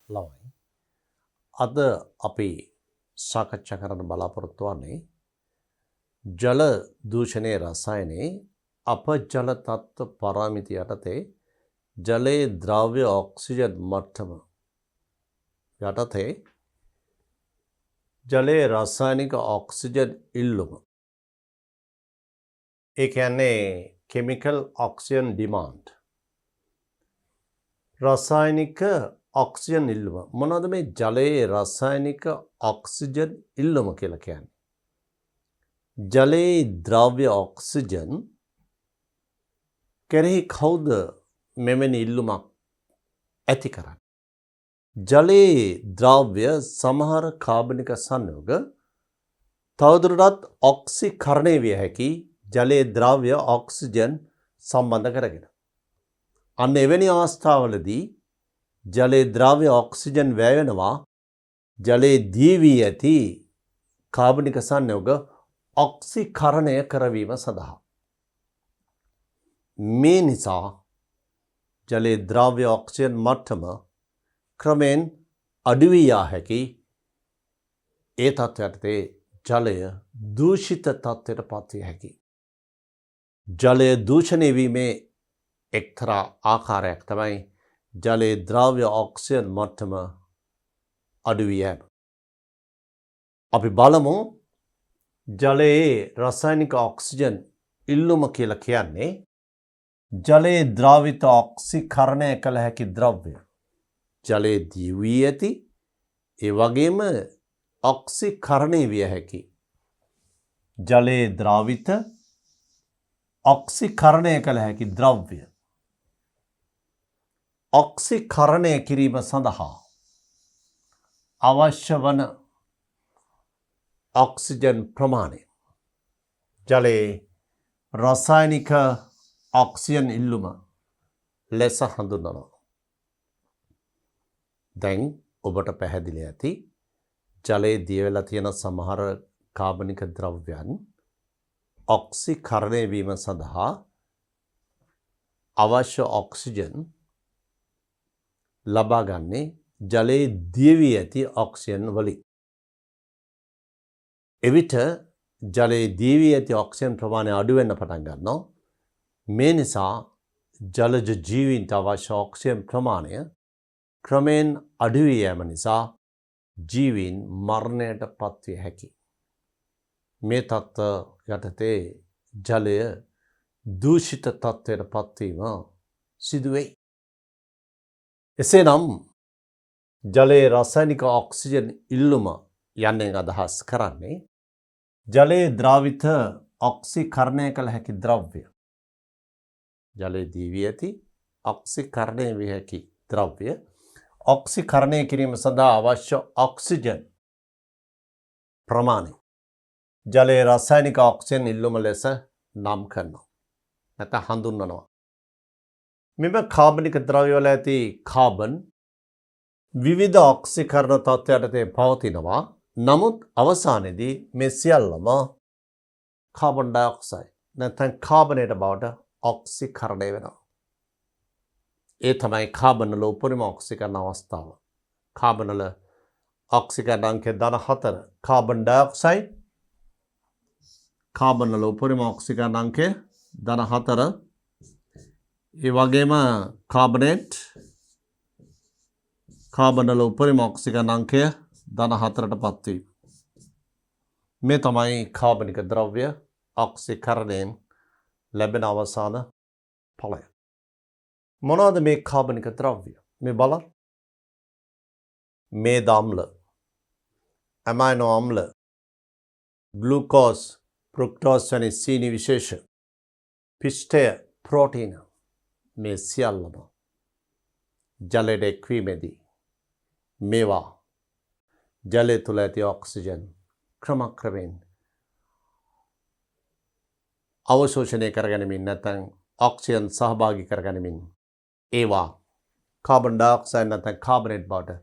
ලවයි. අද අපි සාකච්ඡා කරන්න බලාපොරොත්තු වන්නේ ජල දූෂණයේ රසායනයේ අපජල තත්ත්ව පරාමිති යටතේ ජලයේ ද්‍රව්‍ය ඔක්සිජන් මට්ටම යටතේ ජලයේ රසායනික ඔක්සිජන් ඉල්ලුම. ඒ කියන්නේ කෙමිකල් ඔක්සිජන් ඩිමාන්ඩ්. රසායනික ඔක්සිජන් ඉල්ලුම. මොනවද මේ ජලයේ රසායනික ඔක්සිජන් ඉල්ලුම කියලා කියන්නේ? ජලයේ ද්‍රව්‍ය ඔක්සිජන් කෙරෙහි කවුද මෙවැනි ඉල්ලුමක් ඇති කරන්නේ? ජලයේ ද්‍රව්‍ය සමහර කාබනික සංයෝග තවදුරටත් ඔක්සිකරණය විය හැකි ජලයේ ද්‍රව්‍ය ඔක්සිජන් සම්බන්ධ කරගෙන. අන්න එවැනි අවස්ථාවලදී ජලයේ ද්‍රව්‍ය ඔක්සිජන් වැය වෙනවා ජලයේ දී වී ඇති කාබනික සංයෝග ඔක්සිකරණය කරවීම සඳහා. මේ නිසා ජලයේ ද්‍රව්‍ය ඔක්සිජන් මට්ටම ක්‍රමෙන් අඩු වී යා හැකි. ඒ තත්ත්වයටතේ ජලය දූෂිත තත්ත්වයට පත්විය හැකි. ජලය දූෂණය වීමේ එක්තරා ආකාරයක් තමයි ජලයේ ද්‍රව්‍ය ඔක්සිජන් මට්ටම අඩු වී යෑම. අපි බලමු ජලයේ රසායනික ඔක්සිජන් ඉල්ලුම කියලා කියන්නේ ජලයේ ද්‍රවිත ඔක්සිකරණය කළ හැකි ද්‍රව්‍ය. ජලයේ දී වී ඇති ඒ වගේම ඔක්සිකරණය විය හැකි. ජලයේ ද්‍රවිත ඔක්සිකරණය කළ හැකි ද්‍රව්‍ය. ඔක්සිකරණය කිරීම සඳහා අවශ්‍ය වන ඔක්සිජන් ප්‍රමාණය ජලයේ රසායනික ඔක්සිජන් ඉල්ලුම ලෙස හඳුන්වනවා. දැන් ඔබට පැහැදිලි ඇති ජලයේ දිය වෙලා තියෙන සමහර කාබනික ද්‍රව්‍යයන් ඔක්සිකරණය වීම සඳහා අවශ්‍ය ඔක්සිජන් ලබා ගන්නේ ජලයේ දිය වී ඇති ඔක්සිජන් වලින්. එවිට ජලයේ දී වී ඇති ඔක්සිජන් ප්‍රමාණය අඩු වෙන්න පටන් ගන්නවා. මේ නිසා ජලජ ජීවීන්ට අවශ්‍ය ඔක්සිජන් ප්‍රමාණය ක්‍රමෙන් අඩු වී යාම නිසා ජීවීන් මරණයට පත්විය හැකි. මේ තත්ත්ව යටතේ ජලය දූෂිත තත්ත්වයට පත්වීම සිදු වෙයි. එසේනම් ජලයේ රසායනික ඔක්සිජන් ඉල්ලුම යන්නෙන් අදහස් කරන්නේ ජලයේ ද්‍රවිත ඔක්සිකරණය කළ හැකි ද්‍රව්‍ය. ජලයේ දී වී ඇති ඔක්සිකරණය විය හැකි ද්‍රව්‍ය ඔක්සිකරණය කිරීම සඳහා අවශ්‍ය ඔක්සිජන් ප්‍රමාණය ජලයේ රසායනික ඔක්සිජන් ඉල්ලුම ලෙස නම් කරනවා. නැත්නම් හඳුන්වනවා. මෙම කාබනික ද්‍රව්‍ය වල ඇති කාබන් විවිධ ඔක්සිකරණ තත්ත්වයටතේ පවතිනවා. නමුත් අවසානයේදී මේ සියල්ලම කාබන් ඩයොක්සයිඩ් නැත්නම් කාබනේට බවට ඔක්සිකරණය වෙනවා. ඒ තමයි කාබන වල උපරිම ඔක්සිකරණ අවස්ථාව. කාබන වල ඔක්සිකරණ අංකය 14. කාබන් ඩයොක්සයිඩ් කාබන වල උපරිම ඔක්සිකරණ අංකය 14. ඒ වගේම කාබනේට් කාබන වල උපරිම ඔක්සිකරණ අංකය 14ට පත්වීම. මේ තමයි කාබනික ද්‍රව්‍ය ඔක්සිකරණයෙන් ලැබෙන අවසාන ඵලය. මොනවද මේ කාබනික ද්‍රව්‍ය? මේ බලන්න. මේද අම්ල, ඇමයිනෝ අම්ල, ග්ලූකෝස්, ෆ්‍රුක්ටෝස් වැනි සීනි විශේෂ, පිෂ්ඨය, ප්‍රෝටීන මේ සියල්ලම ජලයට එක්වීමේදී මේවා ජලය තුළ ඇති ඔක්සිජන් ක්‍රමක්‍රමයෙන් අවශෝෂණය කරගැනීමෙන් නැත්නම් ඔක්සිජන් සහභාගී කරගැනීමෙන් ඒවා කාබන් ඩයොක්සයිඩ් නැත්නම් කාබනේට් බවට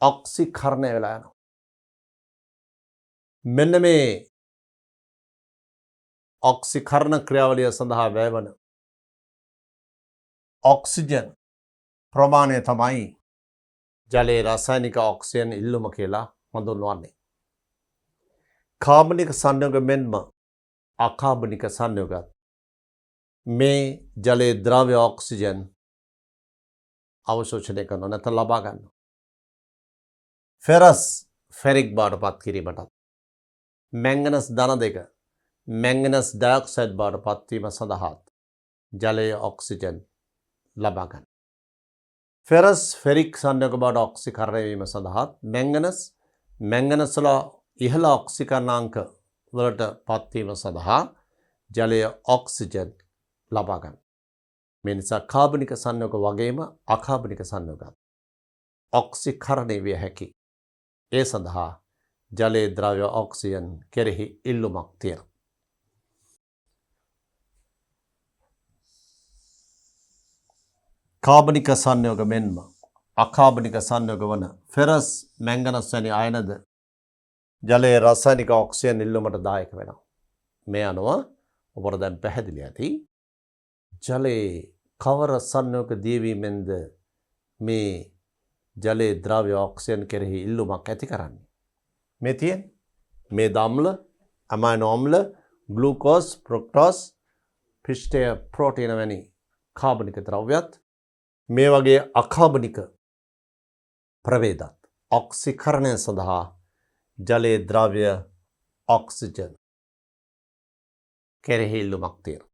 ඔක්සිකරණය වෙලා යනවා. මෙන්න මේ ඔක්සිකරණ ක්‍රියාවලිය සඳහා වැයවන ඔක්සිජන් ප්‍රමාණය තමයි ජලයේ රසායනික ඔක්සිජන් ඉල්ලුම කියලා හඳුන්වන්නේ. කාබනික සංයෝග මෙන්ම අකාබනික සංයෝගත් මේ ජලයේ ද්‍රව්‍ය ඔක්සිජන් අවශෝෂණය කරනවා නැත්නම් ලබා ගන්නවා. ෆෙරස් ෆෙරික් බවට පත් කිරීමටත් මැංගනස් ධන දෙක මැංගනස් ඩයොක්සයිඩ් බවට පත්වීම සඳහාත් ජලයේ ඔක්සිජන් ලබා ගන්න. ෆෙරස් ෆෙරික් සංයෝග බවට ඔක්සිකරණය වීම සඳහාත් මැංගනස් වල ඉහළ ඔක්සිකරණාංක වලට පත්වීම සඳහා ජලයේ ඔක්සිජන් ලබා ගන්න. මේ නිසා කාබනික සංයෝග වගේම අකාබනික සංයෝගත් ඔක්සිකරණය විය හැකි. ඒ සඳහා ජලයේ ද්‍රව්‍ය ඔක්සිජන් කෙරෙහි ඉල්ලුමක් තියෙනවා. කාබනික සංයෝග මෙන්ම අකාබනික සංයෝග වන ෆෙරස් මැංගනස් වැනි අයනද ජලයේ රසායනික ඔක්සිජන් ඉල්ලුමට දායක වෙනවා. මේ අනුව ඔබට දැන් පැහැදිලි ඇති ජලයේ කවර සංයෝග දියවීමෙන්ද මේ ජලයේ ද්‍රව්‍ය ඔක්සිජන් කෙරෙහි ඉල්ලුමක් ඇති කරන්නේ. මේ තියෙන මේ දම්ල ඇමයිනෝ අම්ල ග්ලූකෝස් ෆ්‍රුක්ටෝස් පිෂ්ඨය ප්‍රෝටීන වැනි කාබනික ද්‍රව්‍යත් මේ වගේ අකාබනික ප්‍රවේදත් ඔක්සිකරණය සඳහා ජලයේ ද්‍රව්‍ය ඔක්සිජන් කෙරෙහි ඉල්ලුමක් තියෙනවා.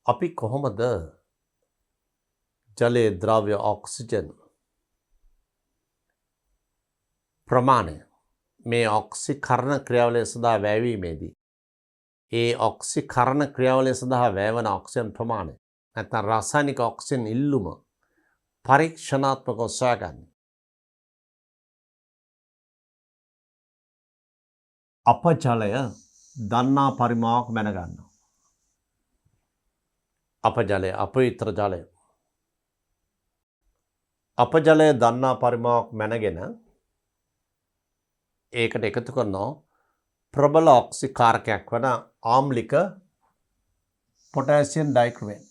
අපි කොහොමද ජලයේ ද්‍රව්‍ය ඔක්සිජන් ප්‍රමාණය මේ ඔක්සිකරණ ක්‍රියාවලිය සඳහා වැයවීමේදී ඒ ඔක්සිකරණ ක්‍රියාවලිය සඳහා වැයවන ඔක්සිජන් ප්‍රමාණය නැත්නම් රසායනික ඔක්සිජන් ඉල්ලුම පරීක්ෂණාත්මකව සොයාගන්නේ. අප ජලය දන්නා පරිමාවක් මැනගන්නවා. අප ජලය අපවිත්‍ර ජලය අප ජලය දන්නා පරිමාවක් මැනගෙන ඒකට එකතු කරනවා ප්‍රබල ඔක්සිකාරකයක් වන ආම්ලික පොටෑසියම් ඩයික්‍රොමේට්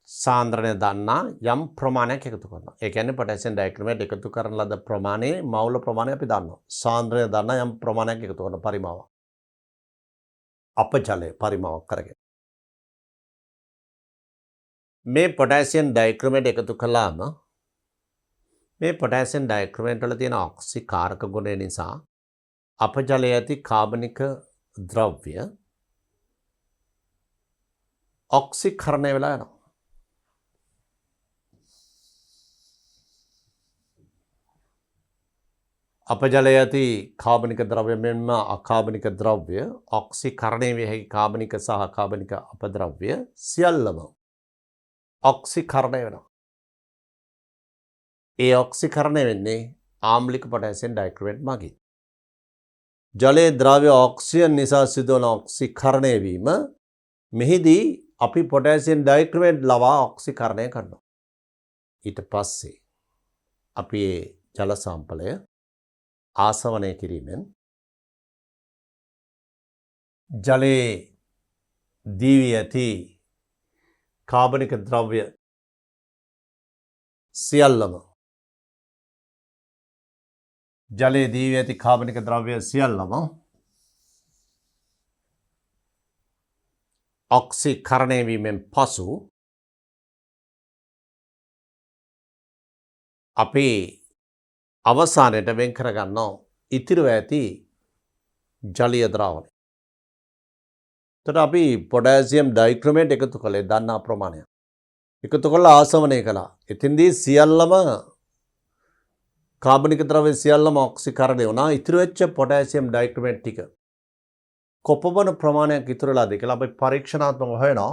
සාන්ද්‍රණය දන්නා යම් ප්‍රමාණයක් එකතු කරනවා. ඒ කියන්නේ පොටෑසියම් ඩයික්‍රොමේට් එකතු කරන ලද ප්‍රමාණයේ මවුල ප්‍රමාණය අපි දන්නවා. සාන්ද්‍රණය දන්නා යම් ප්‍රමාණයක් එකතු කරන පරිමාවක්. අප ජලය පරිමාවක් කරගෙන මේ පොටෑසියම් ඩයික්‍රොමේට් එකතු කළාම මේ පොටෑසියම් ඩයික්‍රොමේට් වල තියෙන ඔක්සිකාරක ගුණය නිසා අප ජලයේ ඇති කාබනික ද්‍රව්‍ය ඔක්සිකරණය වෙලා යනවා. අප ජලයේ ඇති කාබනික ද්‍රව්‍ය මෙන්ම අකාබනික ද්‍රව්‍ය ඔක්සිකරණය විය හැකි කාබනික සහ අකාබනික අපද්‍රව්‍ය සියල්ලම ඔක්සිකරණය වෙනවා. ඒ ඔක්සිකරණය වෙන්නේ ආම්ලික පොටෑසියම් ඩයික්‍රොමේට් මගින්. ජලයේ ද්‍රව්‍ය ඔක්සිජන් නිසා සිදුවන ඔක්සිකරණය වීම මෙහිදී අපි පොටෑසියම් ඩයික්‍රොමේට් ලවා ඔක්සිකරණය කරනවා. ඊට පස්සේ අපි ඒ ජල සාම්පලය ආසවනය කිරීමෙන් ජලයේ දීවී ඇති කාබනික ද්‍රව්‍ය සියල්ලම ජලයේ දීවී ඇති කාබනික ද්‍රව්‍ය සියල්ලම ඔක්සිකරණය වීමෙන් පසු අපි අවසානයට වෙන් කරගන්නවා ඉතිරිව ඇති ජලීය ද්‍රාවණය. එතකොට අපි පොටෑසියම් ඩයික්‍රොමේට් එකතු කළේ දන්නා ප්‍රමාණය. එකතු කරලා ආසවනය කළා. එතෙන්දී සියල්ලම කාබනික ද්‍රව්‍ය සියල්ලම ඔක්සිකරණය වුණා. ඉතුරු වෙච්ච පොටෑසියම් ඩයික්‍රොමේට් ටික කොපමණ ප්‍රමාණයක් ඉතුරුලාද කියලා අපි පරීක්ෂණාත්මකව හොයනවා.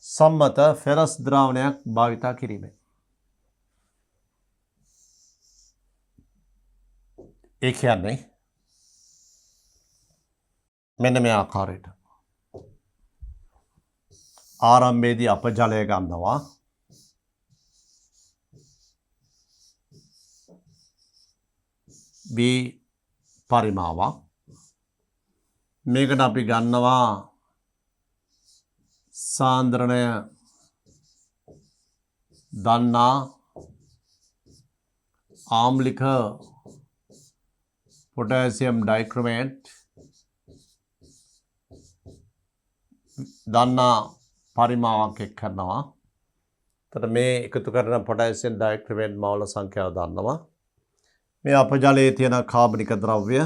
සම්මත ෆෙරස් ද්‍රාවණයක් භාවිතා කිරීමෙන්. ඒ කියන්නේ මෙන්න මේ ආකාරයට ආරම්භයේදී අප ජලය ගන්නවා. B පරිමාවක්. මේකට අපි ගන්නවා සාන්ද්‍රණය දන්නා ආම්ලික පොටෑසියම් ඩයික්‍රොමේට් දන්නා පරිමාවක් එක් කරනවා. එතකොට මේ එකතු කරන පොටෑසියම් ඩයික්‍රොමේට් මවුල සංඛ්‍යාව දන්නවා. මේ අපජලයේ තියෙන කාබනික ද්‍රව්‍ය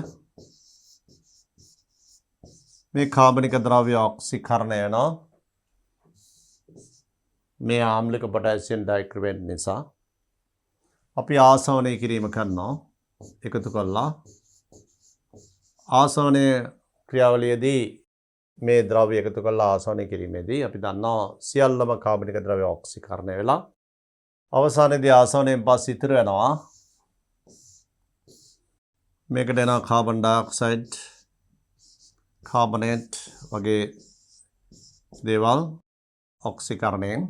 මේ කාබනික ද්‍රව්‍ය ඔක්සිකරණය වෙනවා මේ ආම්ලික පොටෑසියම් ඩයික්‍රොමේට් නිසා. අපි ආසවනය කිරීම කරනවා එකතු කළා. ආසවනය ක්‍රියාවලියේදී මේ ද්‍රව්‍ය එකතු කළා ආසවනය කිරීමේදී අපි දන්නවා සියල්ලම කාබනික ද්‍රව්‍ය ඔක්සිකරණය වෙලා අවසානයේදී ආසවනයෙන් පස්සේ ඉතුරු වෙනවා මේකට එනවා කාබන් ඩයොක්සයිඩ් කාබනේට් වගේ දේවල් ඔක්සිකරණයෙන්.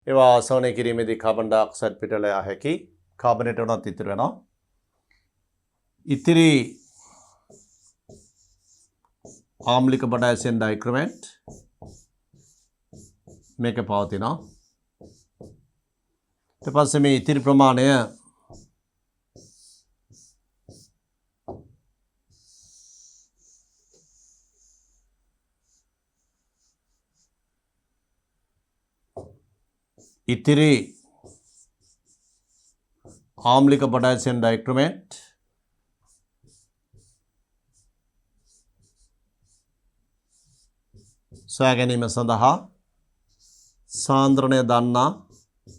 ඒවා ආසවනය කිරීමේදී කාබන් ඩයොක්සයිඩ් පිටල යා හැකි. කාබනේට් උනත් ඉතිරි වෙනවා. ඉතිරි ආම්ලික පොටෑසියම් ඩයික්‍රොමේට් මේක පවතිනවා. ඊට පස්සේ මේ ඉතිරි ප්‍රමාණය ඉතිරි ආම්ලික පොටෑසියම් ඩයික්‍රොමේට් සොයා ගැනීම සඳහා සාන්ද්‍රණය දන්නා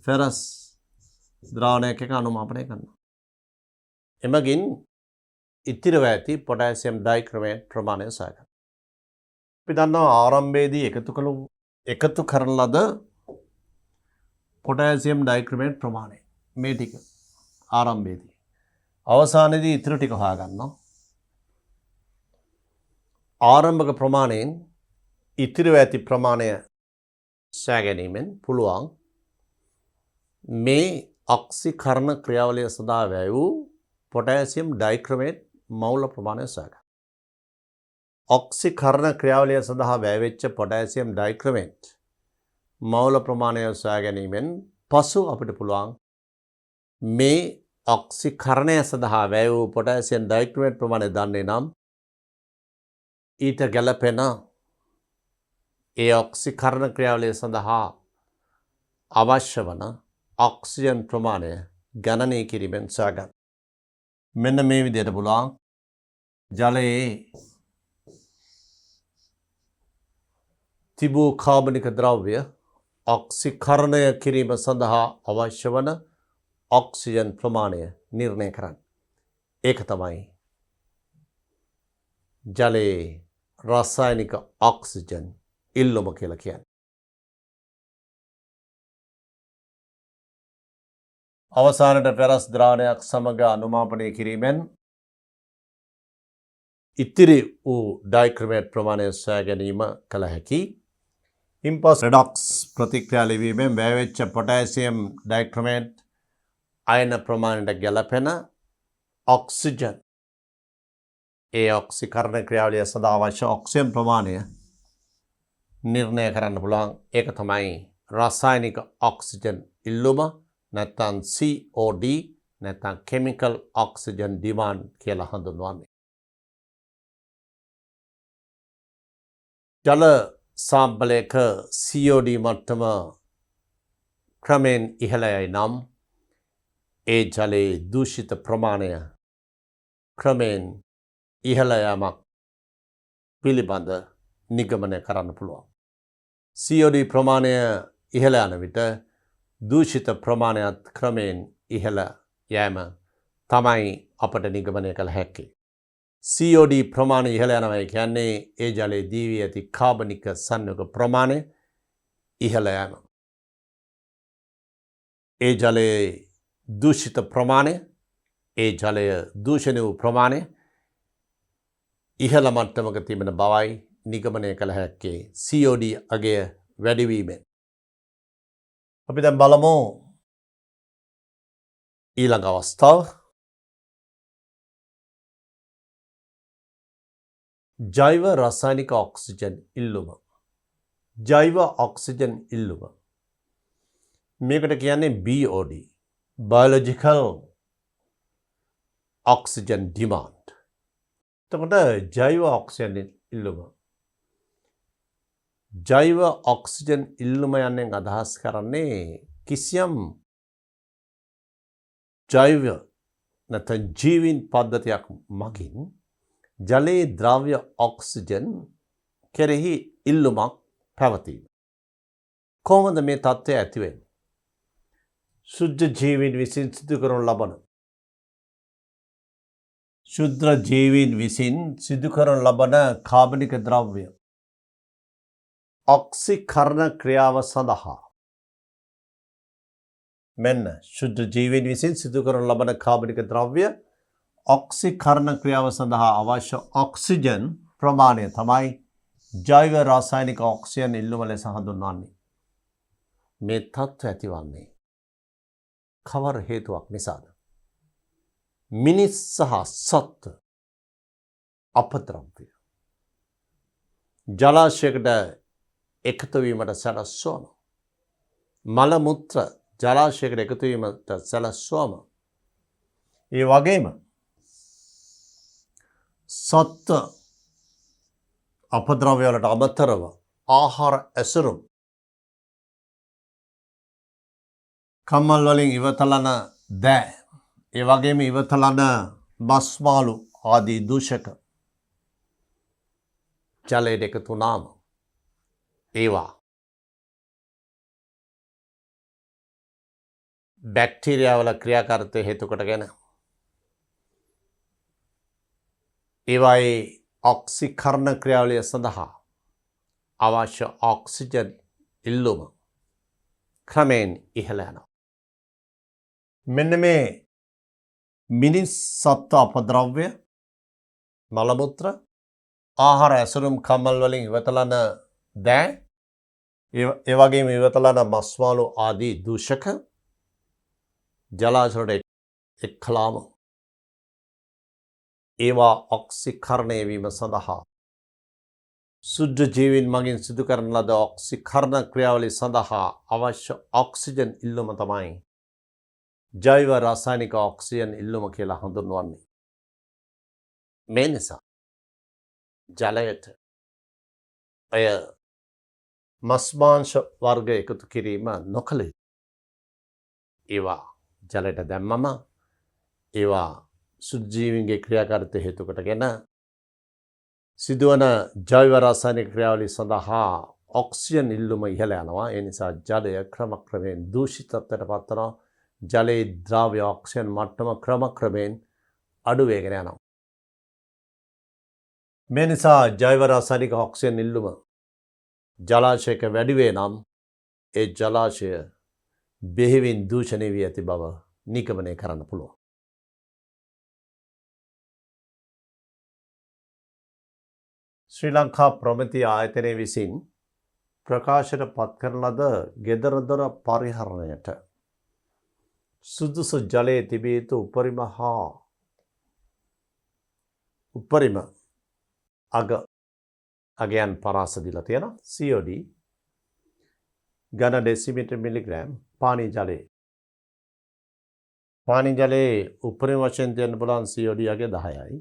ෆෙරස් ද්‍රාවණයක් එක අනුමාපනය කරනවා. එමගින් ඉතිරිව ඇති පොටෑසියම් ඩයික්‍රොමේට් ප්‍රමාණය සොයා ගන්නවා. අපි දන්නවා ආරම්භයේදී එකතු කරන ලද පොටෑසියම් ඩයික්‍රොමේට් ප්‍රමාණය මේ ටික ආරම්භයේදී. අවසානයේදී ඉතුරු ටික හොයාගන්නවා. ආරම්භක ප්‍රමාණයෙන් ඉතිරිව ඇති ප්‍රමාණය සොයා ගැනීමෙන් පුළුවන් මේ ඔක්සිකරණ ක්‍රියාවලිය සඳහා වැය වූ පොටෑසියම් ඩයික්‍රොමේට් මවුල ප්‍රමාණය සොයා ගන්න. ඔක්සිකරණ ක්‍රියාවලිය සඳහා වැය වෙච්ච පොටෑසියම් ඩයික්‍රොමේට් මවුල ප්‍රමාණය සොයා ගැනීමෙන් පසු අපිට පුළුවන් මේ ඔක්සිකරණය සඳහා වැය වූ පොටෑසියම් ඩයික්‍රොමේට් ප්‍රමාණය දන්නේ නම් ඊට ගැලපෙන ඒ ඔක්සිකරණ ක්‍රියාවලිය සඳහා අවශ්‍ය වන ඔක්සිජන් ප්‍රමාණය ගණනය කිරීමෙන් සොයා ගන්න. මෙන්න මේ විදිහට පුළුවන් ජලයේ තිබූ කාබනික ද්‍රව්‍ය ඔක්සිකරණය කිරීම සඳහා අවශ්‍ය වන ඔක්සිජන් ප්‍රමාණය නිර්ණය කරන්න. ඒක තමයි ජලයේ රසායනික ඔක්සිජන් ඉල්ලුම කියලා කියන්නේ. අවසානට ෆෙරස් ද්‍රාවණයක් සමග අනුමාපනය කිරීමෙන් ඉතිරි වූ ඩයික්‍රොමේට් ප්‍රමාණය සොයා ගැනීම කළ හැකි. ඉම්පස් රෙඩොක්ස් ප්‍රතික්‍රියා ලිවීමෙන් වැය වෙච්ච පොටෑසියම් ඩයික්‍රොමේට් අයන ප්‍රමාණයට ගැලපෙන ඔක්සිජන් ඒ ඔක්සිකරණ ක්‍රියාවලිය සඳහා අවශ්‍ය ඔක්සිජන් ප්‍රමාණය නිර්ණය කරන්න පුළුවන්. ඒක තමයි රසායනික ඔක්සිජන් ඉල්ලුම නැත්නම් COD නැත්නම් chemical oxygen demand කියලා හඳුන්වන්නේ. ජල සාම්පලයක COD මට්ටම ක්‍රමෙන් ඉහළ යයි නම් ඒ ජලයේ දූෂිත ප්‍රමාණය ක්‍රමෙන් ඉහළ යාමක් පිළිබඳ නිගමනය කරන්න පුළුවන්. COD ප්‍රමාණය ඉහළ යන විට දූෂිත ප්‍රමාණයත් ක්‍රමයෙන් ඉහළ යෑම තමයි අපට නිගමනය කළ හැකි. COD ප්‍රමාණය ඉහළ යනවා කියන්නේ ඒ ජලයේ දීවී ඇති කාබනික සංයෝග ප්‍රමාණය ඉහළ යෑම. ඒ ජලයේ දූෂිත ප්‍රමාණය ඒ ජලය දූෂණය වූ ප්‍රමාණය ඉහළ මට්ටමක තිබෙන බවයි නිගමනය කළ හැක්කේ COD අගය වැඩිවීමෙන්. අපි දැන් බලමු ඊළඟ අවස්ථාව. ජෛව රසායනික ඔක්සිජන් ඉල්ලුම. ජෛව ඔක්සිජන් ඉල්ලුම. මේකට කියන්නේ BOD biological oxygen demand. එතකොට ජෛව ඔක්සිජන් ඉල්ලුම. ජෛව ඔක්සිජන් ඉල්ලුම යන්නේ අදහස් කරන්නේ කිසියම් ජෛව නැත්නම් ජීවීන් පද්ධතියක් මගින් ජලයේ ද්‍රව්‍ය ඔක්සිජන් කෙරෙහි ඉල්ලුමක් පැවතීම. කොහොමද මේ තත්ත්වය ඇති වෙන්නේ? ශුද්ධ ජීවීන් විසින් සිදු කරන ලබන කාබනික ද්‍රව්‍ය ඔක්සිකරණ ක්‍රියාව සඳහා මෙන්න ශුද්ධ ජීවීන් විසින් සිදු කරන ලබන කාබනික ද්‍රව්‍ය ඔක්සිකරණ ක්‍රියාව සඳහා අවශ්‍ය ඔක්සිජන් ප්‍රමාණය තමයි ජෛව රසායනික ඔක්සිජන් ඉල්ලුම ලෙස හඳුන්වන්නේ. මේ තත්ත්වය ඇතිවන්නේ කවර හේතුවක් නිසාද? මිනිස් සහ සත්ත්ව අපද්‍රව්‍ය ජලාශයකට එකතු වීමට සැලැස්වීම, මල මුත්‍ර ජලාශයකට එකතු වීමට සැලැස්වීම, ඒ වගේම සත්ත්ව අපද්‍රව්‍ය වලට අමතරව ආහාර ඇසුරුම්, කම්මල් වලින් ඉවතලන දෑ, ඒ වගේම ඉවතලන බස්මාලු ආදී දූෂක ජලයට එකතු වුණාම ඒවා බැක්ටීරියාවල ක්‍රියාකාරීත්වය හේතු කොටගෙන ඒවායේ ඔක්සිකරණ ක්‍රියාවලිය සඳහා අවශ්‍ය ඔක්සිජන් ඉල්ලුම ක්‍රමයෙන් ඉහළ යනවා. මෙන්න මේ මිනිස් සත්ව අපද්‍රව්‍ය, මල මුත්‍ර, ආහාර ඇසුරුම්, කම්මල් වලින් ඉවතලන දෑ, ඒ වගේම ඉවතලන මස්මාළු ආදී දූෂක ජලාශවලට එක්කලාම ඒවා ඔක්සිකරණය වීම සඳහා සුද්ධ ජීවීන් මගින් සිදු කරන ලද ඔක්සිකරණ ක්‍රියාවලිය සඳහා අවශ්‍ය ඔක්සිජන් ඉල්ලුම තමයි ජෛව රසායනික ඔක්සිජන් ඉල්ලුම කියලා හඳුන්වන්නේ. මේ නිසා ජලයට අය මස්මාංශ වර්ග එකතු කිරීම නොකළ යුතුයි. ඒවා ජලයට දැම්මම ඒවා සුද්ධ ජීවීන්ගේ ක්‍රියාකාරීත්වය හේතු කොටගෙන සිදුවන ජෛව රසායනික ක්‍රියාවලිය සඳහා ඔක්සිජන් ඉල්ලුම ඉහළ යනවා. ඒ නිසා ජලය ක්‍රමක්‍රමයෙන් දූෂිතත්වයට පත් වෙනවා. ජලයේ ද්‍රව්‍ය ඔක්සිජන් මට්ටම ක්‍රමක්‍රමයෙන් අඩු වෙගෙන යනවා. මේ නිසා ජෛව රසායනික ඔක්සිජන් ඉල්ලුම ජලාශයක වැඩි වේ නම් ඒ ජලාශය බෙහෙවින් දූෂණය වී ඇති බව නිගමනය කරන්න පුළුවන්. ශ්‍රී ලංකා ප්‍රමිති ආයතනය විසින් ප්‍රකාශයට පත් කරන ලද ගෙදරදොර පරිහරණයට සුදුසු ජලයේ තිබිය යුතු උපරිම අගයන් පරාස දීලා තියෙනවා. COD ඝන ඩෙසිමීටර් මිලිග්‍රෑම් පානීය ජලයේ. පානීය ජලයේ උපරිම වශයෙන් දෙන්න පුළුවන් COD අගය 10යි.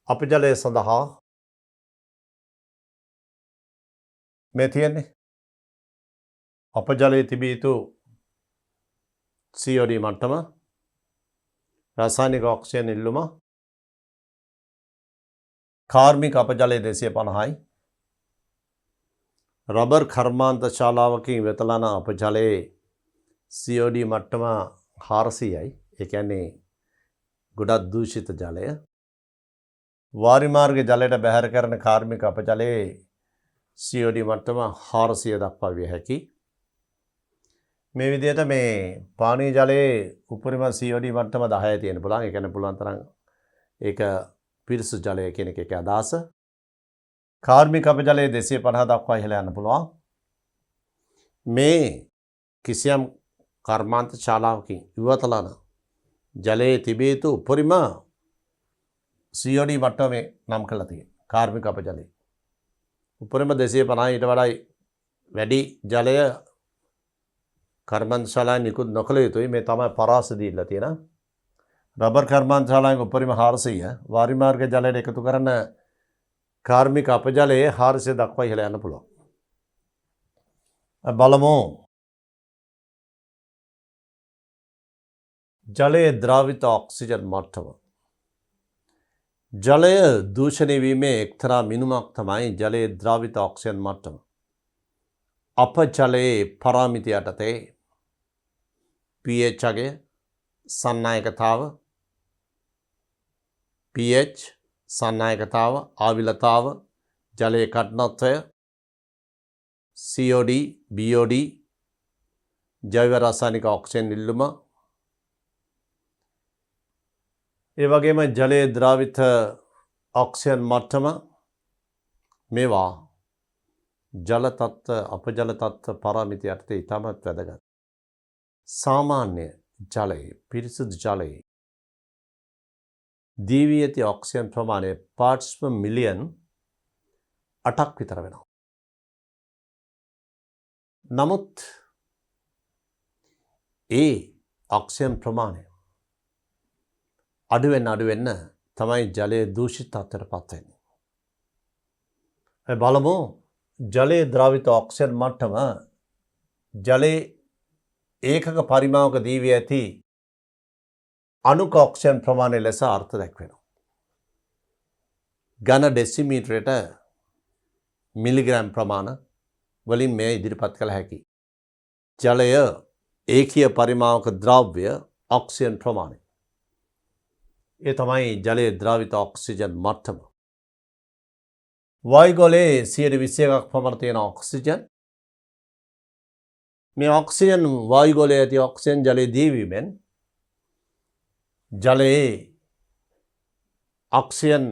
අප ජලය සඳහා මේ තියෙන්නේ අප ජලයේ තිබිය යුතු COD මට්ටම, රසායනික ඔක්සිජන් ඉල්ලුම, කාර්මික අප ජලයේ 250යි. රබර් කර්මාන්ත ශාලාවකින් ඉවතලන අප ජලයේ COD මට්ටම 400යි. ඒ කියන්නේ ගොඩක් දූෂිත ජලය. වාරිමාර්ග ජලයට බැහැර කරන කාර්මික අප ජලයේ COD මට්ටම 400 දක්වා විය හැකියි. මේ විදිහට මේ පානීය ජලයේ උපරිම COD මට්ටම 10යි තියෙන්න පුළුවන්. ඒ කියන්නේ පුළුවන් තරම් ඒක පිරිසුදු ජලය කියන එක අදහස. කාර්මික අප ජලයේ 250 දක්වා ඉහළ යන්න පුළුවන්. මේ කිසියම් කර්මාන්ත ශාලාවකින් ඉවතලන ජලයේ තිබිය යුතු උපරිම COD මට්ටම නම් කරලා තියෙනවා. කාර්මික අප ජලයේ උපරිම 250 ඊට වඩා වැඩි ජලය කර්මාන්තශාලාවෙන් නිකුත් නොකළ යුතුයි. මේ තමයි පරාස දීලා තියෙන. රබර් කර්මාන්තශාලාවෙන් උපරිම 400 වාරි මාර්ග ජලයට එකතු කරන කාර්මික අපජලයේ 400 දක්වා ඉහළ යන්න පුළුවන්. බලමු ජලයේ ද්‍රාවිත ඔක්සිජන් මට්ටම. ජලය දූෂණය වීමේ එක්තරා මිනුමක් තමයි ජලයේ ද්‍රාවිත ඔක්සිජන් මට්ටම. අප ජලයේ පරාමිති යටතේ pH අගය, සන්නායකතාව, pH, සන්නායකතාව, ආවිලතාව, ජලයේ කඨිනත්වය, COD, BOD, ජෛව රසායනික ඔක්සිජන් ඉල්ලුම, ඒ වගේම ජලයේ ද්‍රාවිත ඔක්සිජන් මට්ටම මේවා ජල තත්ත්ව අපජල තත්ත්ව පරාමිති යටතේ ඉතාමත් වැදගත්. සාමාන්‍ය ජලයේ පිරිසිදු ජලයේ දීවී ඇති ඔක්සිජන් ප්‍රමාණය parts per million 8ක් විතර වෙනවා. නමුත් ඒ ඔක්සිජන් ප්‍රමාණය අඩු වෙන්න තමයි ජලයේ දූෂිත තත්ත්වයට පත් වෙන්නේ. බලමු ජලයේ ද්‍රාවිත ඔක්සිජන් මට්ටම ජලයේ ඒකක පරිමාවක දීවී ඇති අණුක ඔක්සිජන් ප්‍රමාණය ලෙස අර්ථ දැක්වෙනවා. ඝන ඩෙසිමීටරයට මිලිග්‍රෑම් ප්‍රමාණ වලින් මේ ඉදිරිපත් කළ හැකි. ජලය ඒකීය පරිමාවක ද්‍රව්‍ය ඔක්සිජන් ප්‍රමාණය. ඒ තමයි ජලයේ ද්‍රාවිත ඔක්සිජන් මට්ටම. වායුගෝලයේ 121ක් පමණ තියෙන ඔක්සිජන්. මේ ඔක්සිජන් වායුගෝලයේ ඇති ඔක්සිජන් ජලයේ දීවීමෙන් ජලයේ ඔක්සිජන්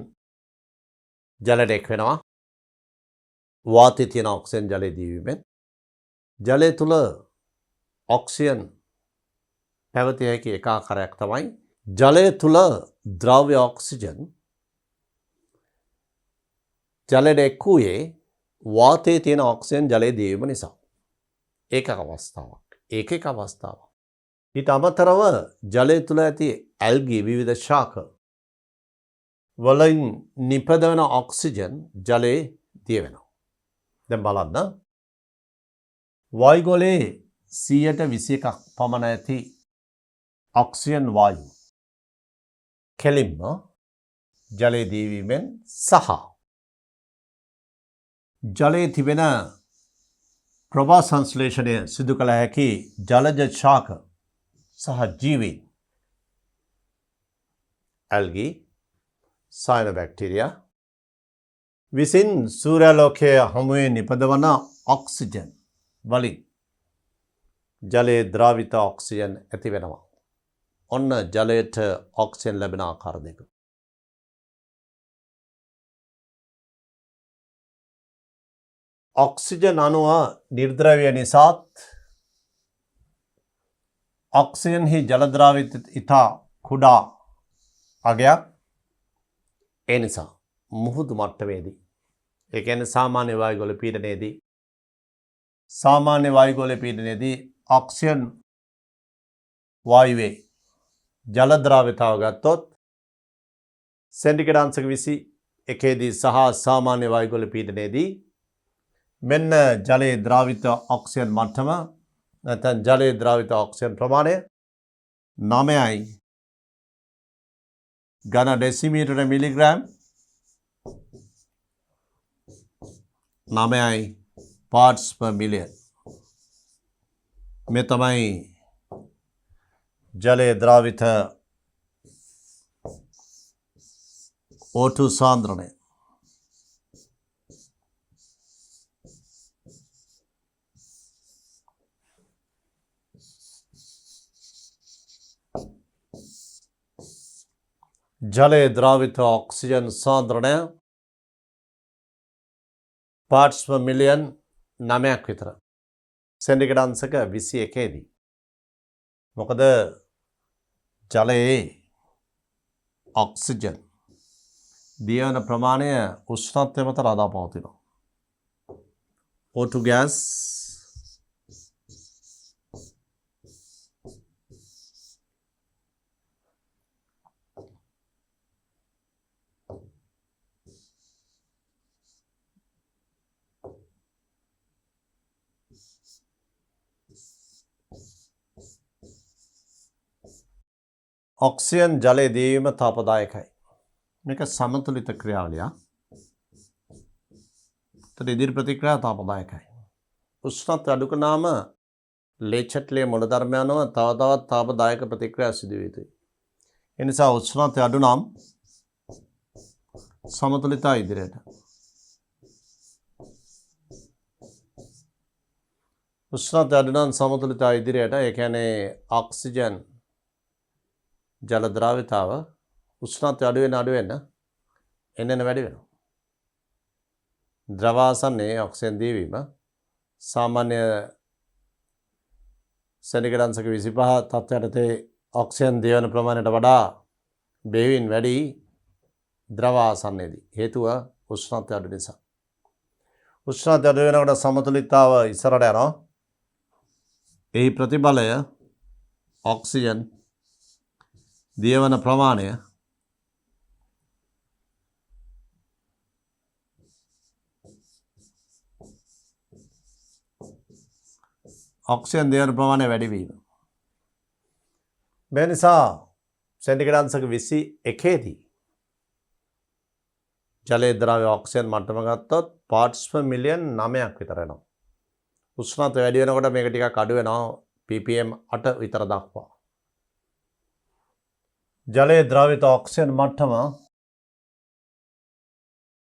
ජලයට එක් වෙනවා. වාතයේ තියෙන ඔක්සිජන් ජලයේ දීවීමෙන් ජලය තුල ඔක්සිජන් පැවතිය හැකි එක ආකාරයක් තමයි ජලය තුල ද්‍රව්‍ය ඔක්සිජන් ජලයට එක් වූයේ වාතයේ තියෙන ඔක්සිජන් ජලයේ දීවීම නිසා. ඒකක අවස්ථාවක්. ඒකක අවස්ථාවක්. ඊට අමතරව ජලය තුල ඇති ඇල්ගී විවිධ ශාක වලින් නිපදවන ඔක්සිජන් ජලයේ දිය වෙනවා. දැන් බලන්න. වායුගෝලයේ 121ක් පමණ ඇති ඔක්සිජන් වායු කෙලින්ම ජලයේ දීවීමෙන් සහ ජලයේ තිබෙන ප්‍රවාහ සංශ්ලේෂණය සිදු කළ හැකි ජලජ ශාක සහ ජීවීන් ඇල්ගී සයනොබැක්ටීරියා විසින් සූර්යාලෝකයේ හමුවේ නිපදවන ඔක්සිජන් වලින් ජලයේ ද්‍රාවිත ඔක්සිජන් ඇති වෙනවා. ඔන්න ජලයට ඔක්සිජන් ලැබෙන ආකාර දෙක. ඔක්සිජන් අණුව නිර්ද්‍රව්‍ය නිසාත් ඔක්සිජන්හි ජල ද්‍රාවිත ඉතා කුඩා අගයක්. ඒ නිසා මුහුදු මට්ටමේදී ඒ කියන්නේ සාමාන්‍ය වායුගෝල පීඩනයේදී ඔක්සිජන් වායුවේ ජල ද්‍රාවිතාව ගත්තොත් සෙන්ටිග්‍රේඩ් අංශක 21 දී සහ සාමාන්‍ය වායුගෝල පීඩනයේදී මෙන්න ජලයේ ද්‍රාවිත ඔක්සිජන් මට්ටම නැත්නම් ජලයේ ද්‍රාවිත ඔක්සිජන් ප්‍රමාණය 9යි ඝන decimetre milligram 9යි parts per million. මේ තමයි ජලයේ ද්‍රාවිත O2 සාන්ද්‍රණය. ජලයේ ද්‍රාවිත ඔක්සිජන් සාන්ද්‍රණය parts per million 9ක් විතර. සෙන්ටිග්‍රේඩ් අංශක 21 දී. මොකද ජලයේ ඔක්සිජන් දියවන ප්‍රමාණය උෂ්ණත්වය මත රඳා පවතිනවා. O2 gas, ඔක්සිජන් ජලය දීවීම තාපදායකයි. මේක සමතුලිත ක්‍රියාවලියක්. ඒතර ඉදිරි ප්‍රතික්‍රියාව තාපදායකයි. උෂ්ණත්වය අඩු කරනාම ලේචට්ලේ මූලධර්ම යනවා තව තවත් තාපදායක ප්‍රතික්‍රියා සිදු විය යුතුයි. ඒ නිසා උෂ්ණත්වය අඩු නම් සමතුලිතයි ඉදිරියට. උෂ්ණත්වය අඩු නම් සමතුලිතයි ඉදිරියට. ඒ කියන්නේ ඔක්සිජන් ජල ද්‍රාවිතාව උෂ්ණත්වය අඩු වෙන එන්න වැඩි වෙනවා. ද්‍රවාසනයේ ඔක්සිජන් දීවීම සාමාන්‍ය සෙනගඩන්සක 25 තත්ත්වයටතේ ඔක්සිජන් දීවන ප්‍රමාණයට වඩා බෙහෙවින් වැඩි ද්‍රවාසනයේදී. හේතුව උෂ්ණත්වය අඩු නිසා. උෂ්ණත්වය අඩු වෙනකොට සමතුලිතතාව ඉස්සරහට යනවා. එහි ප්‍රතිඵලය ඔක්සිජන් දියවන ප්‍රමාණය ඔක්සිජන් දියවන ප්‍රමාණය වැඩි වීම. මේ නිසා සෙන්ටිග්‍රේඩ් අංශක 21 දී ජලයේ ද්‍රව්‍ය ඔක්සිජන් මට්ටම ගත්තොත් parts per million 9ක් විතර එනවා. උෂ්ණත්වය වැඩි වෙනකොට මේක ටිකක් අඩු වෙනවා ppm 8 විතර දක්වා. ජලයේ ද්‍රවිත ඔක්සිජන් මට්ටම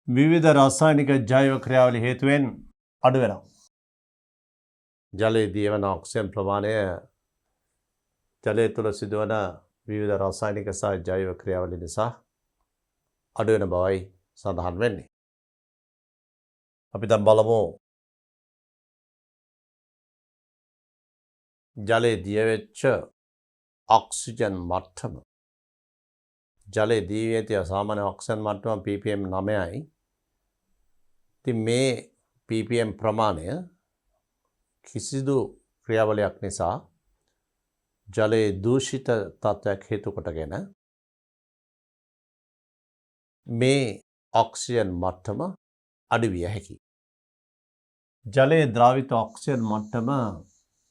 විවිධ රසායනික ජෛව ක්‍රියාවලි හේතුවෙන් අඩු වෙනවා. ජලයේ දියවන ඔක්සිජන් ප්‍රමාණය ජලය තුළ සිදුවන විවිධ රසායනික සහ ජෛව ක්‍රියාවලි නිසා අඩු වෙන බවයි සඳහන් වෙන්නේ. අපි දැන් බලමු ජලයේ දියවෙච්ච ඔක්සිජන් මට්ටම. ජලයේ දීවී ඇති සාමාන්‍ය ඔක්සිජන් මට්ටම ppm 9යි. ඉතින් මේ ppm ප්‍රමාණය කිසිදු ක්‍රියාවලියක් නිසා ජලයේ දූෂිත තත්ත්වයක් හේතු කොටගෙන මේ ඔක්සිජන් මට්ටම අඩු විය හැකියි. ජලයේ ද්‍රාවිත ඔක්සිජන් මට්ටම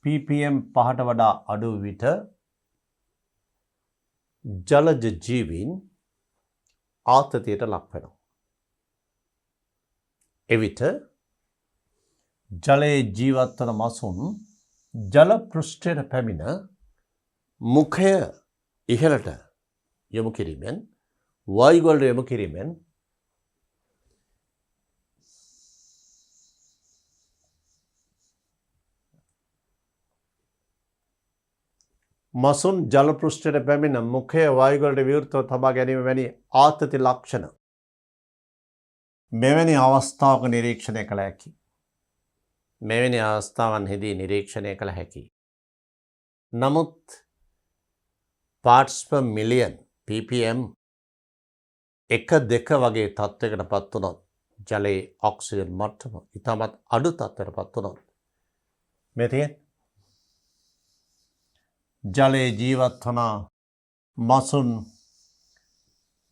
ppm 5ට වඩා අඩු විට ජලජ ජීවීන් ආතතියට ලක් වෙනවා. එවිට ජලයේ ජීවත් වන මසුන් ජල පෘෂ්ඨයට පැමිණ මුඛය ඉහළට යොමු කිරීමෙන් වායුගොල්ලට යොමු කිරීමෙන් මසුන් ජල පෘෂ්ඨයට පැමිණ මුඛය වායුගොල්ලට විවෘතව තබා ගැනීම වැනි ආතති ලක්ෂණ මෙවැනි අවස්ථාවක නිරීක්ෂණය කළ හැකි. මෙවැනි අවස්ථාවන්හිදී නිරීක්ෂණය කළ හැකි. නමුත් parts per million ppm 1-2 වගේ තත්ත්වයකට පත් වුණොත් ජලයේ ඔක්සිජන් මට්ටම ඉතාමත් අඩු තත්ත්වයකට පත් වුණොත් මේ තියෙන්නේ ජලයේ ජීවත් වන මසුන්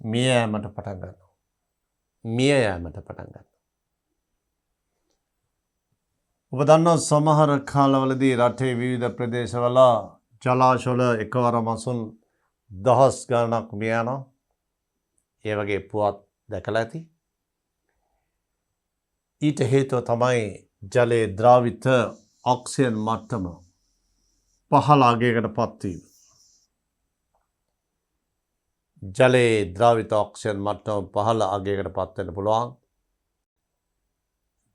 මිය යාමට පටන් ගන්නවා. මිය යාමට පටන් ගන්නවා. ඔබ දන්නවා සමහර කාලවලදී රටේ විවිධ ප්‍රදේශවල ජලාශවල එකවර මසුන් දහස් ගණනක් මිය යනවා. ඒ වගේ පුවත් දැකලා ඇති. ඊට හේතුව තමයි ජලයේ ද්‍රාවිත ඔක්සිජන් මට්ටම පහළ අගයකට පත්වීම. ජලයේ ද්‍රාවිත ඔක්සිජන් මට්ටම පහළ අගයකට පත් වෙන්න පුළුවන්.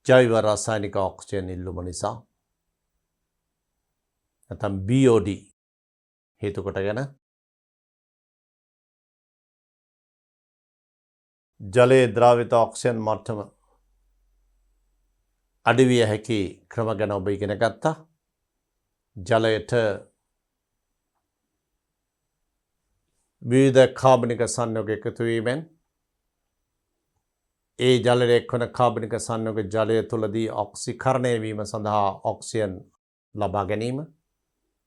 ජෛව රසායනික ඔක්සිජන් ඉල්ලුම නිසා. නැත්නම් BOD හේතු කොටගෙන ජලයේ ද්‍රාවිත ඔක්සිජන් මට්ටම අඩු විය හැකි ක්‍රම ගැන ඔබ ඉගෙන ගත්තා. ජලයට විවිධ කාබනික සංයෝග එකතු වීමෙන් ඒ ජලයට එක්වන කාබනික සංයෝග ජලය තුළදී ඔක්සිකරණය වීම සඳහා ඔක්සිජන් ලබා ගැනීම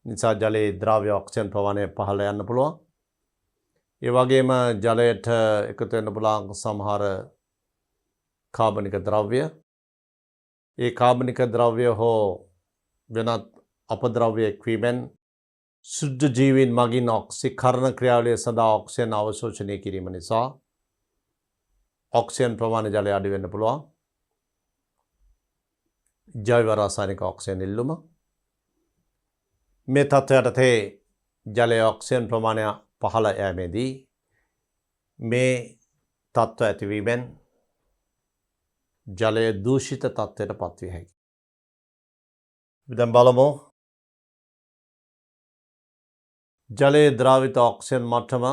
නිසා ජලයේ ද්‍රව්‍ය ඔක්සිජන් ප්‍රමාණය පහළ යන්න පුළුවන්. ඒ වගේම ජලයට එකතු වෙන්න පුළුවන් සමහර කාබනික ද්‍රව්‍ය. ඒ කාබනික ද්‍රව්‍ය හෝ වෙනත් අපද්‍රව්‍ය එක්වීමෙන් සුද්ධ ජීවීන් මගින් ඔක්සිකරණ ක්‍රියාවලිය සඳහා ඔක්සිජන් අවශෝෂණය කිරීම නිසා ඔක්සිජන් ප්‍රමාණය ජලයේ අඩු වෙන්න පුළුවන්. ජෛව රසායනික ඔක්සිජන් ඉල්ලුම මේ තත්ත්වයට යටතේ ජලයේ ඔක්සිජන් ප්‍රමාණය පහළ යෑමේදී මේ තත්ත්ව ඇතිවීමෙන් ජලය දූෂිත තත්ත්වයට පත්විය හැකියි. දැන් බලමු ජලයේ ද්‍රාවිත ඔක්සිජන් මට්ටම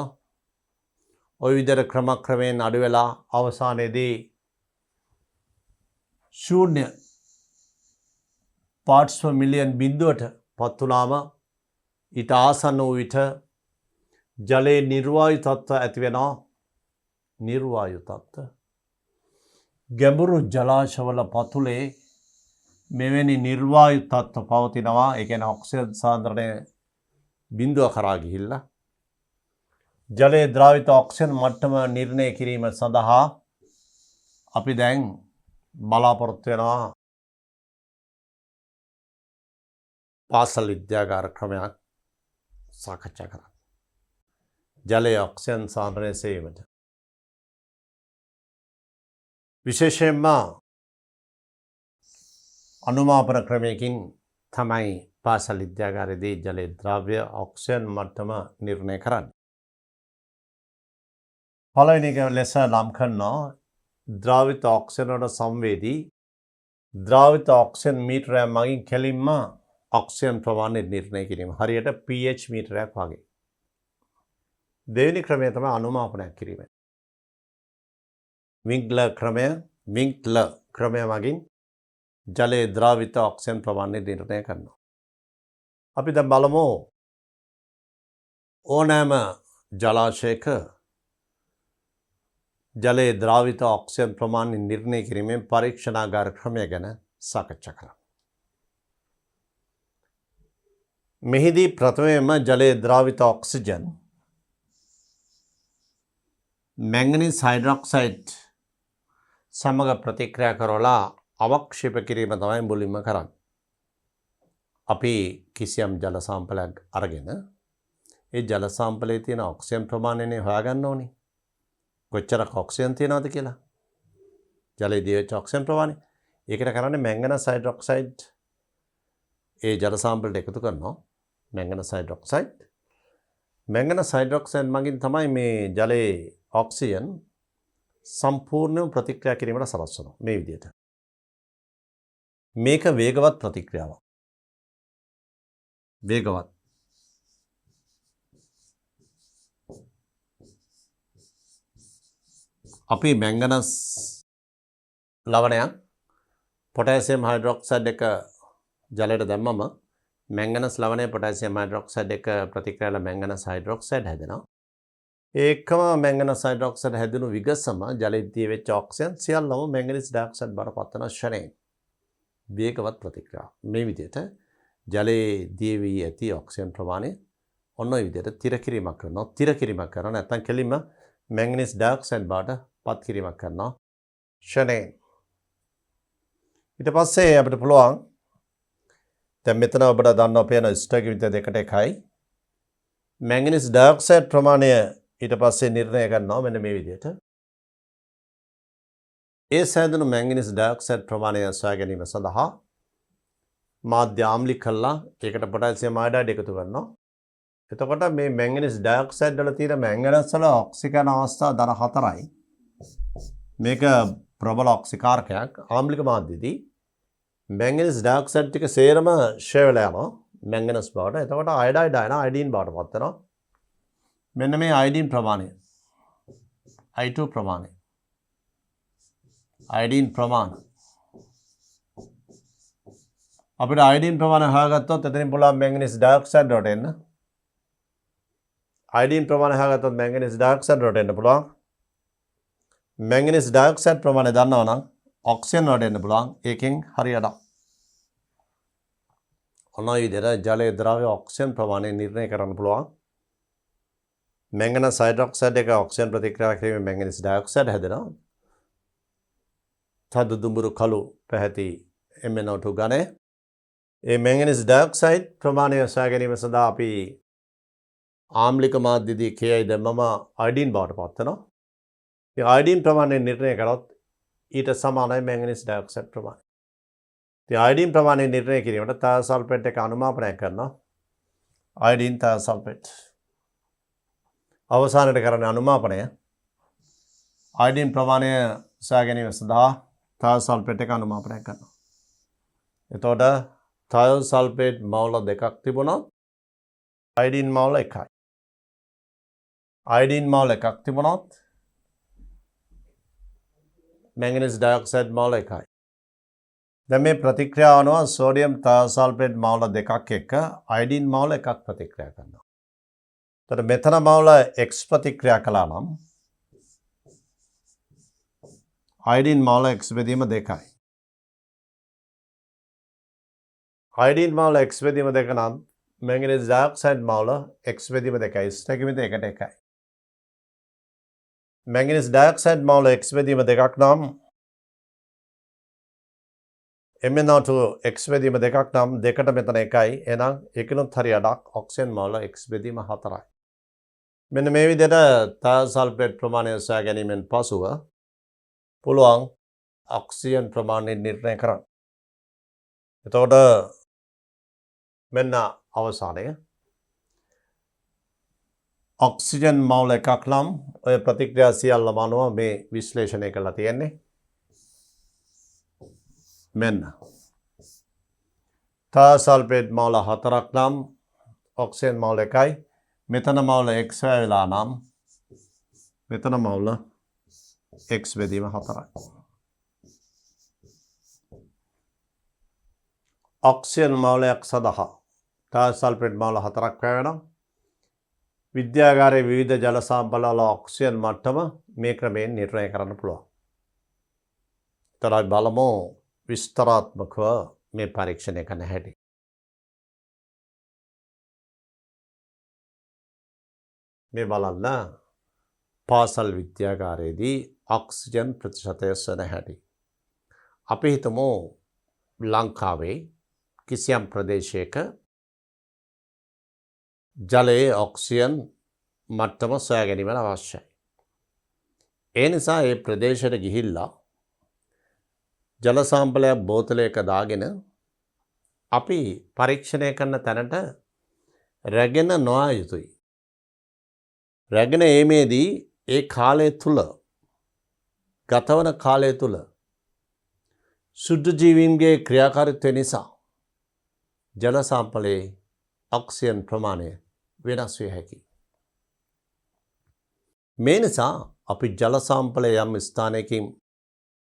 ওই විදිහට ක්‍රමක්‍රමයෙන් අඩු වෙලා අවසානයේදී ශූන්‍ය පාර්ට්ස් per මිලියන් බිඳුවට පත් වුණාම ඊට ආසන්න වූ විට ජලයේ නිර්වායු තත්ත්ව ඇති වෙනවා. නිර්වායු තත්ත්ව ගැඹුරු ජලාශවල පතුලේ මෙවැනි නිර්වායු තත්ත්ව පවතිනවා. ඒ කියන්නේ ඔක්සිජන් සාන්ද්‍රණය බිඳුව කරා ගිහිල්ලා ජලයේ ද්‍රාවිත ඔක්සිජන් මට්ටම නිර්ණය කිරීම සඳහා අපි දැන් බලාපොරොත්තු වෙනවා පාසල් විද්‍යාගාර ක්‍රමයක් සාකච්ඡා කරන්න. ජලයේ ඔක්සිජන් සාන්ද්‍රණය සෙවීමට විශේෂයෙන්ම අනුමාපන ක්‍රමයකින් තමයි පාසල් විද්‍යාගාරයේදී ජලයේ ද්‍රව්‍ය ඔක්සිජන් මට්ටම නිර්ණය කරන්නේ. පළවෙනි එක ලෙස නම් කරනවා ද්‍රාවිත ඔක්සිජන් වල සංවේදී ද්‍රාවිත ඔක්සිජන් මීටරයක් මගින් කෙලින්ම ඔක්සිජන් ප්‍රමාණය නිර්ණය කිරීම. හරියට pH මීටරයක් වගේ. දෙවෙනි ක්‍රමය තමයි අනුමාපනයක් කිරීම. වින්ක්ලර් ක්‍රමය මගින් ජලයේ ද්‍රාවිත ඔක්සිජන් ප්‍රමාණය නිර්ණය කරනවා. අපි දැන් බලමු ඕනෑම ජලාශයක ජලයේ ද්‍රාවිත ඔක්සිජන් ප්‍රමාණය නිර්ණය කිරීමෙන් පරීක්ෂණාගාර ක්‍රමය ගැන සාකච්ඡා කරමු. මෙහිදී ප්‍රථමයෙන්ම ජලයේ ද්‍රාවිත ඔක්සිජන් මැංගනීස් හයිඩ්‍රොක්සයිඩ් සමග ප්‍රතික්‍රියා කරලා අවක්ෂේප කිරීම තමයි මුලින්ම කරන්නේ. අපි කිසියම් ජල සාම්පලයක් අරගෙන ඒ ජල සාම්පලයේ තියෙන ඔක්සිජන් ප්‍රමාණයනේ හොයාගන්න ඕනේ. කොච්චරක් ඔක්සිජන් තියෙනවද කියලා. ජලයේ දියවෙච්ච ඔක්සිජන් ප්‍රමාණය. ඒකට කරන්නේ මැංගනස් හයිඩ්‍රොක්සයිඩ් ඒ ජල සාම්පලයට එකතු කරනවා. මැංගනස් හයිඩ්‍රොක්සයිඩ්. මැංගනස් හයිඩ්‍රොක්සයිඩ් මගින් තමයි මේ ජලයේ ඔක්සිජන් සම්පූර්ණව ප්‍රතික්‍රියා කිරීමට සලස්වනවා. මේ විදිහට. මේක වේගවත් ප්‍රතික්‍රියාවක්. වේගවත්. අපි මැංගනස් ලවණයක් පොටෑසියම් හයිඩ්‍රොක්සයිඩ් එක ජලයට දැම්මම මැංගනස් ලවණය පොටෑසියම් හයිඩ්‍රොක්සයිඩ් එක ප්‍රතික්‍රියාවල මැංගනස් හයිඩ්‍රොක්සයිඩ් හැදෙනවා. ඒකම මැංගනස් හයිඩ්‍රොක්සයිඩ් හැදුණු විගසම ජලයේ දියවෙච්ච ඔක්සිජන් සියල්ලම මැංගනීස් ඩයොක්සයිඩ් බවට පත් වෙන ෂණයෙන් වේගවත් ප්‍රතික්‍රියාවක්. මේ විදිහට ජලයේ දියවී ඇති ඔක්සිජන් ප්‍රමාණය ඔන්න ඔය විදිහට තිර කිරීමක් කරනවා. තිර කිරීමක් කරනවා නැත්නම් කෙලින්ම මැංගනීස් ඩයොක්සයිඩ් බවට පත් කිරීමක් කරනවා ෂණයෙන්. ඊට පස්සේ අපිට පුළුවන් දැන් මෙතන ඔබට දන්නවා පේන ස්ටර්ගේ විදිහ දෙකට එකයි. මැංගනීස් ඩයොක්සයිඩ් ප්‍රමාණය ඊට පස්සේ නිර්ණය කරනවා මෙන්න මේ විදිහට. ඒ සෑදුණු මැංගනීස් ඩයොක්සයිඩ් ප්‍රමාණය සොයා ගැනීම සඳහා මාධ්‍ය ආම්ලික කළා ඒකට පොටෑසියම් අයඩයිඩ් එකතු කරනවා. එතකොට මේ මැංගනීස් ඩයොක්සයිඩ් වල තියෙන මැංගනස් වල ඔක්සිකරණ අවස්ථා ධන 4යි. මේක ප්‍රබල ඔක්සිකාරකයක්. ආම්ලික මාධ්‍යදී මැංගනීස් ඩයොක්සයිඩ් ටික සේරම ෂේ වෙලා යනවා මැංගනස් බවට. එතකොට අයඩයිඩ් ආයන අයඩීන් බවට පත් වෙනවා. මෙන්න මේ අයඩීන් ප්‍රමාණය I2 ප්‍රමාණය අයඩීන් ප්‍රමාණය අපිට අයඩීන් ප්‍රමාණය හොයාගත්තොත් එතනින් පුළුවන් මැංගනීස් ඩයොක්සයිඩ් වලට එන්න. අයඩීන් ප්‍රමාණය හොයාගත්තොත් මැංගනීස් ඩයොක්සයිඩ් වලට එන්න පුළුවන්. මැංගනීස් ඩයොක්සයිඩ් ප්‍රමාණය දන්නවා නම් ඔක්සිජන් වලට එන්න පුළුවන්. ඒකෙන් හරියට ඔන්න ඔය විදිහට ජලයේ ද්‍රව්‍ය ඔක්සිජන් ප්‍රමාණය නිර්ණය කරන්න පුළුවන්. මැංගනස් හයිඩ්‍රොක්සයිඩ් එක ඔක්සිජන් ප්‍රතික්‍රියා කිරීමෙන් මැංගනීස් ඩයොක්සයිඩ් හැදෙනවා. තද දුඹුරු කළු පැහැති MnO2 ගණය. ඒ මැංගනීස් ඩයොක්සයිඩ් ප්‍රමාණය සොයා ගැනීම සඳහා අපි ආම්ලික මාධ්‍යදී Ki දැම්මම අයඩින් බවට පත් වෙනවා. මේ අයඩින් ප්‍රමාණය නිර්ණය කරොත් ඊට සමානයි මැංගනීස් ඩයොක්සයිඩ් ප්‍රමාණය. ඉතින් අයඩින් ප්‍රමාණය නිර්ණය කිරීමට තයසල්ෆේට් එක අනුමාපනය කරනවා. අයඩින් තයසල්ෆේට් අවසානයේ කරන අනුමාපනය අයඩින් ප්‍රමාණය සොයා ගැනීම සඳහා තයසල්ෆේට් එක අනුමාපනය කරනවා. එතකොට තයසල්ෆේට් මවුල දෙකක් තිබුණා. අයඩින් මවුල එකයි. අයඩින් මවුල එකක් තිබුණොත් මැංගනීස් ඩයොක්සයිඩ් මවුල එකයි. දැන් මේ ප්‍රතික්‍රියාව අනුව සෝඩියම් තයසල්ෆේට් මවුල දෙකක් එක්ක අයඩින් මවුල එකක් ප්‍රතික්‍රියා කරනවා. එතකොට මෙතන මවුල X ප්‍රතික්‍රියා කළා නම් අයඩින් මවුල X බෙදීම 2යි. අයඩින් මවුල X බෙදීම 2 නම් මැංගනීස් ඩයොක්සයිඩ් මවුල X බෙදීම 2යි. ස්ථිතිමිත 1ට 1යි. මැංගනීස් ඩයොක්සයිඩ් මවුල X බෙදීම 2ක් නම් MnO2 X බෙදීම 2ක් නම් 2ට මෙතන 1යි. එහෙනම් ඒකිනුත් හරියටක් ඔක්සිජන් මවුල X බෙදීම 4යි. මෙන්න මේ විදිහට තයසල්ෆේට් ප්‍රමාණය සොයා ගැනීමෙන් පසුව පුළුවන් ඔක්සිජන් ප්‍රමාණය නිර්ණය කරන්න. එතකොට මෙන්න අවසානය ඔක්සිජන් මවුල එකක් නම් ඔය ප්‍රතික්‍රියා සියල්ලම අනුව මේ විශ්ලේෂණය කරලා තියෙන්නේ. මෙන්න තයසල්ෆේට් මවුල 4ක් නම් ඔක්සිජන් මවුල 1යි. මෙතන මවුල X වෙලා නම් මෙතන මවුල X බෙදීම 4යි. ඔක්සිජන් මවුලයක් සඳහා තයසල්ෆේට් මවුල 4ක් වෙනවා. විද්‍යාගාරයේ විවිධ ජල සාම්පල වල ඔක්සිජන් මට්ටම මේ ක්‍රමයෙන් නිර්ණය කරන්න පුළුවන්. තරයි බලමු විස්තරාත්මකව මේ පරීක්ෂණය කරන්න හැටි. මේ බලන්න පාසල් විද්‍යාගාරයේදී ඔක්සිජන් ප්‍රතිශතය සොයන හැටි. අපි හිතමු ලංකාවේ කිසියම් ප්‍රදේශයක ජලයේ ඔක්සිජන් මට්ටම සොයා ගැනීමට අවශ්‍යයි. ඒ නිසා ඒ ප්‍රදේශයට ගිහිල්ලා ජල සාම්පලයක් බෝතලයක දාගෙන අපි පරීක්ෂණය කරන තැනට රැගෙන නොයා යුතුයි. රැගෙන ඒමේදී ඒ කාලය තුල ගතවන කාලය තුල සුද්ධ ජීවීන්ගේ ක්‍රියාකාරීත්වය නිසා ජල සාම්පලයේ ඔක්සිජන් ප්‍රමාණය වෙනස් විය හැකියි. මේ නිසා අපි ජල සාම්පලය යම් ස්ථානයකින්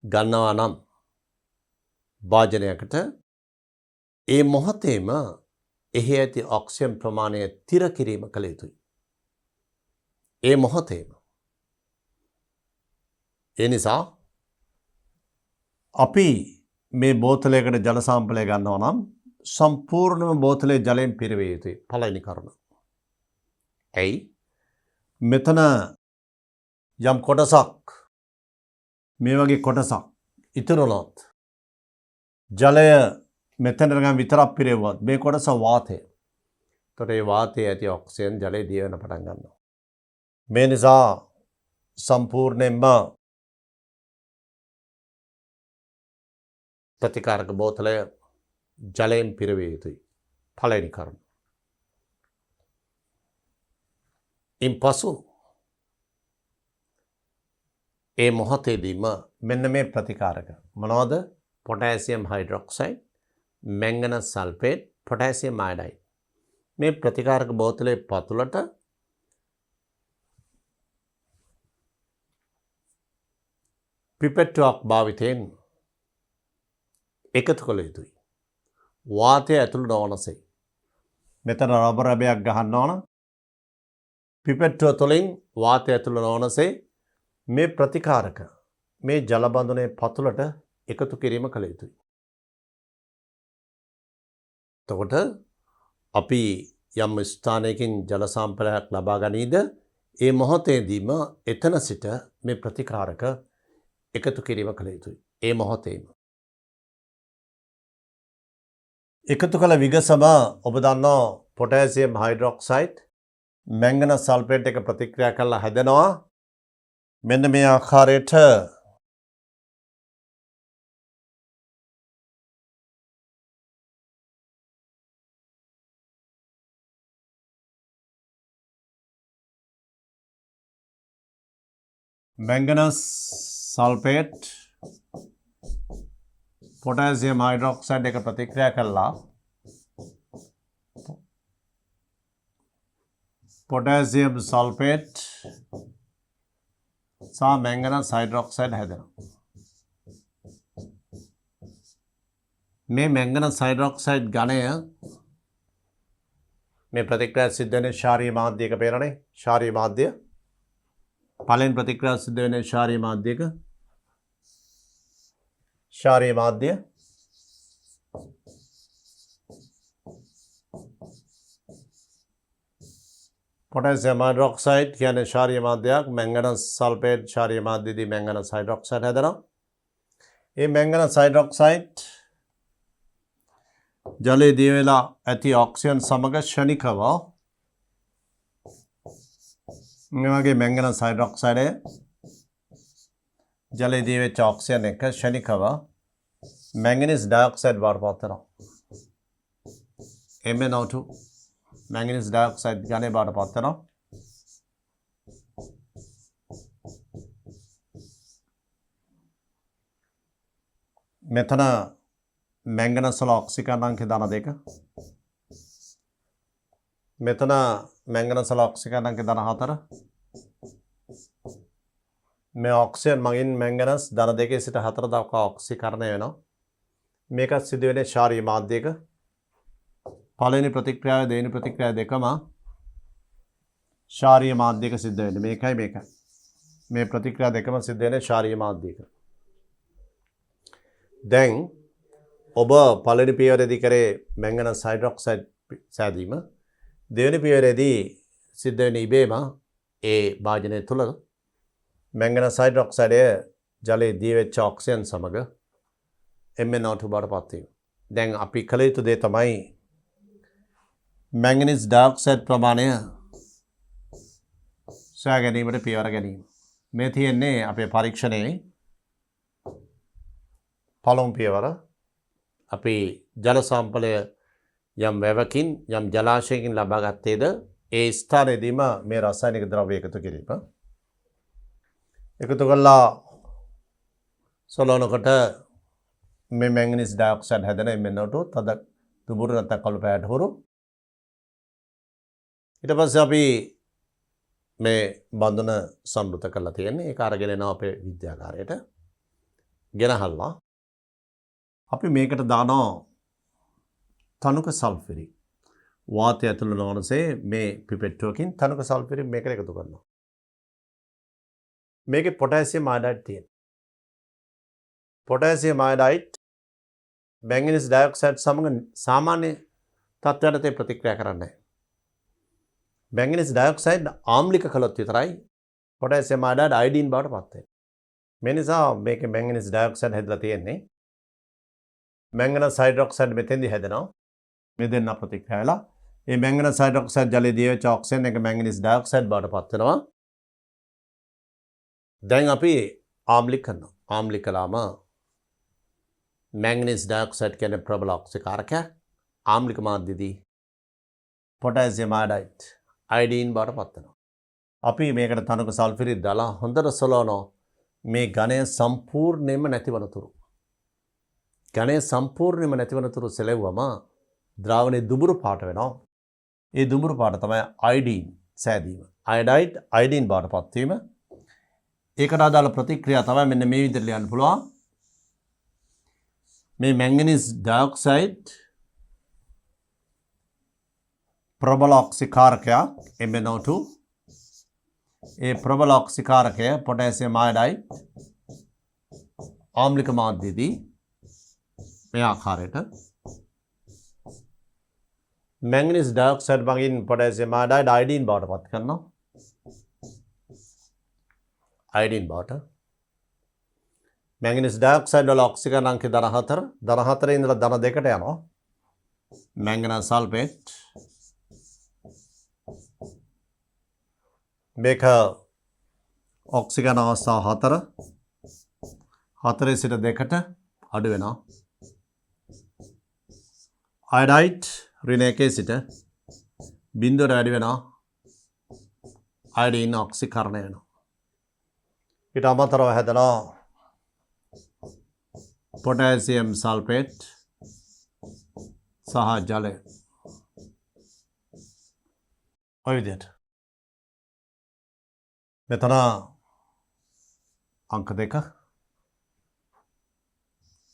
ගන්නවා නම් වාජනයකට ඒ මොහොතේම එහි ඇති ඔක්සිජන් ප්‍රමාණය තිර කිරීම කළ යුතුයි. ඒ මොහොතේම. ඒ නිසා අපි මේ බෝතලයකට ජල සාම්පලය ගන්නවා නම් සම්පූර්ණම බෝතලයේ ජලයෙන් පිරවිය යුතුයි. පළවෙනි කරුණ. ඇයි? මෙතන යම් කොටසක් මේ වගේ කොටසක් ඉතුරු වුණොත් ජලය මෙතනට ගම විතරක් පිරෙවුවොත් මේ කොටස වාතය. එතකොට ඒ වාතයේ ඇති ඔක්සිජන් ජලයේ දිය වෙන පටන් ගන්නවා. මේ නිසා සම්පූර්ණයෙන්ම ප්‍රතිකාරක බෝතලය ජලයෙන් පිරවිය යුතුයි. පළවෙනි කරුණ. ඉන්පසු ඒ මොහොතේදීම මෙන්න මේ ප්‍රතිකාරක මොනවද? Potassium hydroxide, manganese sulphate, potassium iodide. මේ ප්‍රතිකාරක බෝතලයේ පතුලට පිපෙට්ටුවක් භාවිතයෙන් එකතු කළ යුතුයි. වාතය ඇතුළු නොවනසේ. මෙතන රබර් රැබයක් ගහන්න ඕන. පිපෙට්ටුව තුළින් වාතය ඇතුළු නොවනසේ මේ ප්‍රතිකාරක මේ ජල බඳුනේ පතුලට එකතු කිරීම කළ යුතුයි. එතකොට අපි යම් ස්ථානයකින් ජල සාම්පලයක් ලබා ගනීද ඒ මොහොතේදීම එතන සිට මේ ප්‍රතිකාරක එකතු කිරීම කළ යුතුයි. ඒ මොහොතේම. එකතු කළ විගසම ඔබ දන්නවා පොටෑසියම් හයිඩ්‍රොක්සයිඩ් මැංගනස් සල්ෆේට් එක ප්‍රතික්‍රියා කරලා හැදෙනවා. මෙන්න මේ ආකාරයට manganese sulfate potassium hydroxide එක ප්‍රතික්‍රියා කළා potassium sulfate සහ manganese hydroxide හැදෙනවා. මේ manganese hydroxide ඝනය මේ ප්‍රතික්‍රියා සිද්ධ වෙන ශාරීය මාධ්‍යයක පේරනේ ශාරීය මාධ්‍ය පළවෙනි ප්‍රතික්‍රියාව සිද්ධ වෙන්නේ ශාරීය මාධ්‍යයක ශාරීය මාධ්‍ය potassium hydroxide කියන්නේ ශාරීය මාධ්‍යයක් manganese sulfate ශාරීය මාධ්‍යයේදී manganese hydroxide හැදෙනවා. මේ manganese hydroxide ජලයේ දිය වෙලා ඇති ඔක්සිජන් සමග ෂණිකව මේ වගේ manganese hydroxide ජලයේ දිය වෙච්ච ඔක්සිජන් එක ෂණිකව manganese dioxide බවට පත් වෙනවා. MnO2 manganese dioxide ඝනය බවට පත් වෙනවා. මෙතන manganese වල ඔක්සිකරණාංක ධන 2 මෙතන manganese වල ඔක්සිකරණාංක ධන 4 මේ ඔක්සිජන් මගින් manganese ධන 2 සිට 4 දක්වා ඔක්සිකරණය වෙනවා. මේක සිදු වෙන්නේ ශාරීය මාධ්‍යයක පළවෙනි ප්‍රතික්‍රියාව දෙවෙනි ප්‍රතික්‍රියාව දෙකම ශාරීය මාධ්‍යයක සිද්ධ වෙන්නේ. මේකයි මේ ප්‍රතික්‍රියා දෙකම සිද්ධ වෙන්නේ ශාරීය මාධ්‍යයක. දැන් ඔබ පළවෙනි පියවරේදී කරේ manganese hydroxide සෑදීම දෙවෙනි පියවරේදී සිද්ධ වෙන ඉබේම ඒ භාජනය තුල manganese hydroxide ජලයේ දී වෙච්ච ඔක්සිජන් සමග MnO2 බවට පත් වීම. දැන් අපි කළ යුතු දේ තමයි manganese dioxide ප්‍රමාණය සොයා ගැනීමට පියවර ගැනීම. මේ තියෙන්නේ අපේ පරීක්ෂණයේ පළමු පියවර. අපි ජල සාම්පලය යම් වැවකින් යම් ජලාශයකින් ලබා ගත්තේද ඒ ස්ථානයේදීම මේ රසායනික ද්‍රව්‍ය එකතු කිරීම. එකතු කළා සොලවනකොට මේ manganese dioxide හැදෙන MnO2 තද දුඹුරු නැත්නම් කළු පැහැයට හුරු. ඊට පස්සේ අපි මේ බඳුන සම්බුත කරලා තියෙන්නේ. ඒක අරගෙන එනවා අපේ විද්‍යාගාරයට. ගෙනහල්ලා අපි මේකට දානවා තනුක සල්ෆිරික්. වාතය ඇතුළු නොවනසේ මේ පිපෙට්ටුවකින් තනුක සල්ෆිරික් මේකට එකතු කරනවා. මේකේ පොටෑසියම් අයඩයිඩ් තියෙනවා. පොටෑසියම් අයඩයිඩ් manganese dioxide සමග සාමාන්‍ය තත්ත්වයට ප්‍රතික්‍රියා කරන්නේ නැහැ. manganese dioxide ආම්ලික කළොත් විතරයි potassium iodide iodine බවට පත් වෙන්නේ. මේ නිසා මේකේ manganese dioxide හැදලා තියෙන්නේ. manganese hydroxide මෙතෙන්දී හැදෙනවා. මේ දෙන්න ප්‍රතික්‍රියා වෙලා මේ manganese hydroxide ජලයේ දී වෙච්ච ඔක්සිජන් එක manganese dioxide බවට පත් වෙනවා. දැන් අපි ආම්ලික කරනවා. ආම්ලික කළාම manganese dioxide කියන්නේ ප්‍රබල ඔක්සිකාරකයක්. ආම්ලික මාධ්‍යදී potassium iodide iodine බවට පත් වෙනවා. අපි මේකට තනුක සල්ෆිරික් දාලා හොඳට සොලවනවා මේ ඝනය සම්පූර්ණයෙන්ම නැතිවනතුරු. ඝනය සම්පූර්ණයෙන්ම නැතිවනතුරු සෙලෙව්වම ද්‍රාවණයේ දුඹුරු පාට වෙනවා. ඒ දුඹුරු පාට තමයි iodine සෑදීම. iodide iodine බවට පත් වීම. ඒකට අදාළ ප්‍රතික්‍රියා තමයි මෙන්න මේ විදිහට ලියන්න පුළුවන්. මේ manganese dioxide ප්‍රබල ඔක්සිකාරකයක් MnO2 ඒ ප්‍රබල ඔක්සිකාරකය potassium iodide ආම්ලික මාධ්‍යයේදී මේ ආකාරයට මැංගනීස් ඩයොක්සයිඩ් මගින් පොටෑසියම් අයඩයිඩ් අයඩීන් බවට පත් කරනවා. අයඩීන් බවට මැංගනීස් ඩයොක්සයිඩ් වල ඔක්සිජන් අංකය 14 14 ඉඳලා 2ට යනවා. මැංගනස් සල්ෆේට් මේක ඔක්සිජන් අවස්ථාව 4 4 සිට 2ට අඩු වෙනවා. අයඩයිඩ් ඍණ 1 සිට 0ට වැඩි වෙනවා. අයඩීන් ඔක්සිකරණය වෙනවා. ඊට අමතරව හැදෙනවා පොටෑසියම් සල්ෆේට් සහ ජලය. ඔය විදිහට මෙතන අංක 2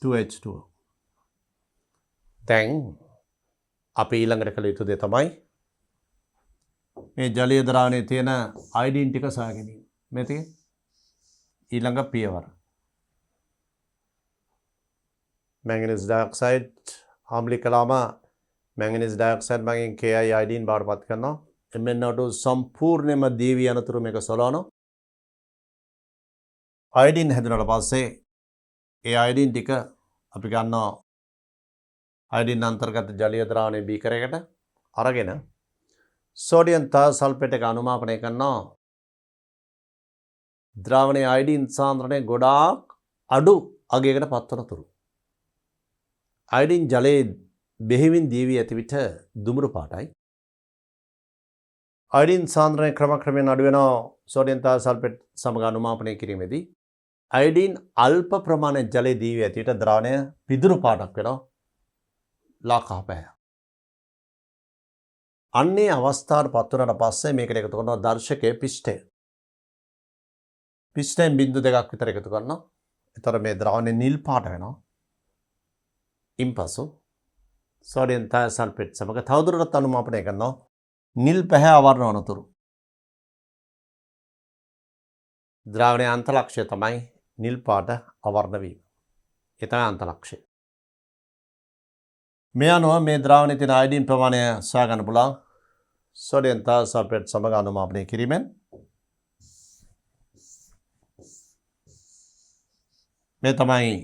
2H2. දැන් අපි ඊළඟට කළ යුතු දේ තමයි මේ ජලීය ද්‍රාවණයේ තියෙන අයඩීන් ටික සොයා ගැනීම. මේ තියෙන ඊළඟ පියවර. මැංගනීස් ඩයොක්සයිඩ් ආම්ලික කළාම මැංගනීස් ඩයොක්සයිඩ් මගින් Ki අයඩීන් බවට පත් කරනවා. MnO2 සම්පූර්ණයෙන්ම දීවි යනතුරු මේක සොලවනවා. අයඩීන් හැදුනට පස්සේ ඒ අයඩීන් ටික අපි ගන්නවා අයඩීන් අන්තර්ගත ජලීය ද්‍රාවණයේ බීකරයකට අරගෙන සෝඩියම් තයසල්ෆේට් එක අනුමාපනය කරනවා. ද්‍රාවණයේ අයඩීන් සාන්ද්‍රණය ගොඩාක් අඩු අගයකට පත්වනතුරු. අයඩීන් ජලයේ බෙහෙවින් දීවී ඇති විට දුඹුරු පාටයි. අයඩීන් සාන්ද්‍රණය ක්‍රමක්‍රමයෙන් අඩු වෙනවා සෝඩියම් තයසල්ෆේට් සමග අනුමාපනය කිරීමේදී. අයඩීන් අල්ප ප්‍රමාණයක් ජලයේ දීවී ඇති විට ද්‍රාවණය පිදුරු පාටක් වෙනවා. ලාකහ පැහැ. අන්නේ අවස්ථාවට පත් වුණාට පස්සේ මේකට එකතු කරනවා දර්ශකයේ පිෂ්ඨය. පිෂ්ඨයෙන් බිංදු 2ක් විතර එකතු කරනවා. එතකොට මේ ද්‍රාවණය නිල් පාට වෙනවා. ඉන්පසු සෝඩියම් තයසල්ෆේට් සමග තවදුරටත් අනුමාපනය කරනවා නිල් පැහැ අවර්ණ වනතුරු. ද්‍රාවණයේ අන්තලක්ෂය තමයි නිල් පාට අවර්ණ වීම. ඒ තමයි අන්තලක්ෂය. මේ අනුව මේ ද්‍රාවණයේ තියෙන අයඩීන් ප්‍රමාණය සොයා ගන්න පුළුවන් සෝඩියම් තයසල්ෆේට් සමග අනුමාපනය කිරීමෙන්. මේ තමයි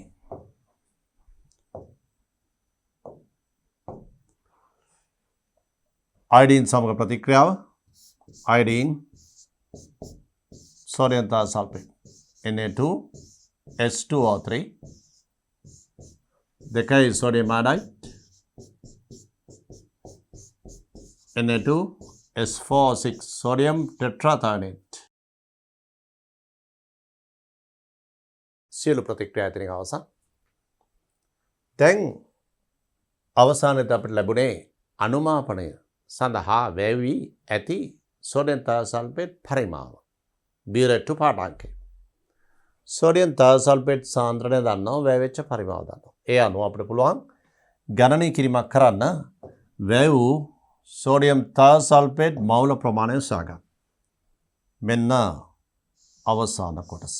අයඩීන් සමග ප්‍රතික්‍රියාව. අයඩීන් සෝඩියම් තයසල්ෆේට් Na2H2O3 දෙකයි සෝඩියම් අයඩයිඩ් Na2S4O6 සෝඩියම් ටෙට්‍රාතයෝනේට්. සියලු ප්‍රතික්‍රියා එතනින් අවසන්. දැන් අවසානයේදී අපිට ලැබුණේ අනුමාපනය සඳහා වැවි ඇති සෝඩියම් තයසල්ෆේට් පරිමාව. බියරට්ටු පාඨාංකය. සෝඩියම් තයසල්ෆේට් සාන්ද්‍රණය දන්නවා වැවෙච්ච පරිමාව දන්නවා. ඒ අනුව අපිට පුළුවන් ගණනය කිරීමක් කරන්න වැව් සෝඩියම් තයසල්ෆේට් මවුල ප්‍රමාණය සොයා ගන්න. මෙන්න අවසාන කොටස.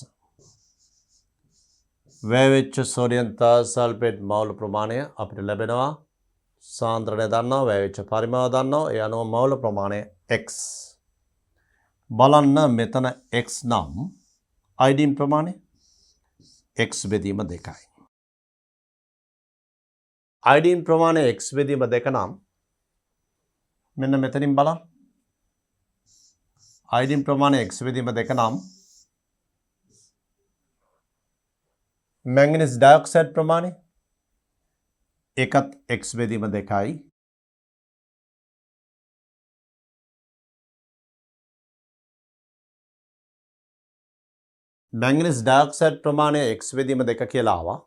වැවෙච්ච සෝඩියම් තයසල්ෆේට් මවුල ප්‍රමාණය අපිට ලැබෙනවා. සාන්ද්‍රණය දන්නවා වැවෙච්ච පරිමාව දන්නවා. ඒ අනුව මවුල ප්‍රමාණය x. බලන්න මෙතන x නම් අයඩීන් ප්‍රමාණය x බෙදීම 2යි. අයඩීන් ප්‍රමාණය x බෙදීම 2 නම් මෙන්න මෙතනින් බලන්න. අයඩීන් ප්‍රමාණය x බෙදීම 2 නම් මැංගනීස් ඩයොක්සයිඩ් ප්‍රමාණය ඒකත් x බෙදීම 2යි. මැංගනීස් ඩයොක්සයිඩ් ප්‍රමාණය x බෙදීම 2 කියලා ආවා.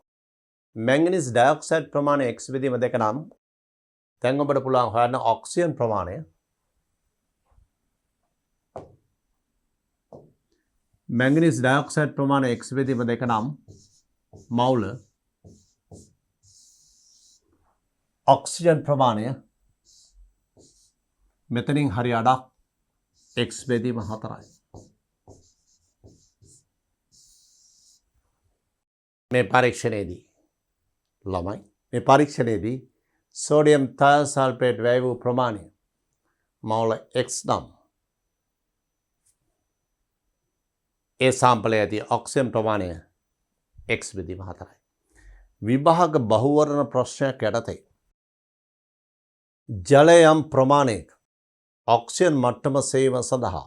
මැංගනීස් ඩයොක්සයිඩ් ප්‍රමාණය x බෙදීම 2 නම් දැන් ඔබට පුළුවන් හොයන්න ඔක්සිජන් ප්‍රමාණය. මැංගනීස් ඩයොක්සයිඩ් ප්‍රමාණය x බෙදීම 2 නම් මවුල ඔක්සිජන් ප්‍රමාණය මෙතනින් හරි අඩක් x බෙදීම 4යි. මේ පරීක්ෂණයේදී ළමයි මේ පරීක්ෂණයේදී සෝඩියම් තයසල්ෆේට් වැය වූ ප්‍රමාණය මෝල් x නම් ඒ සාම්පලයේ ඇති ඔක්සිජන් ප්‍රමාණය x බෙදීම 4යි. විභාග බහුවර්ණ ප්‍රශ්නයක් යටතේ ජලය යම් ප්‍රමාණයක ඔක්සිජන් මට්ටම සෙවීම සඳහා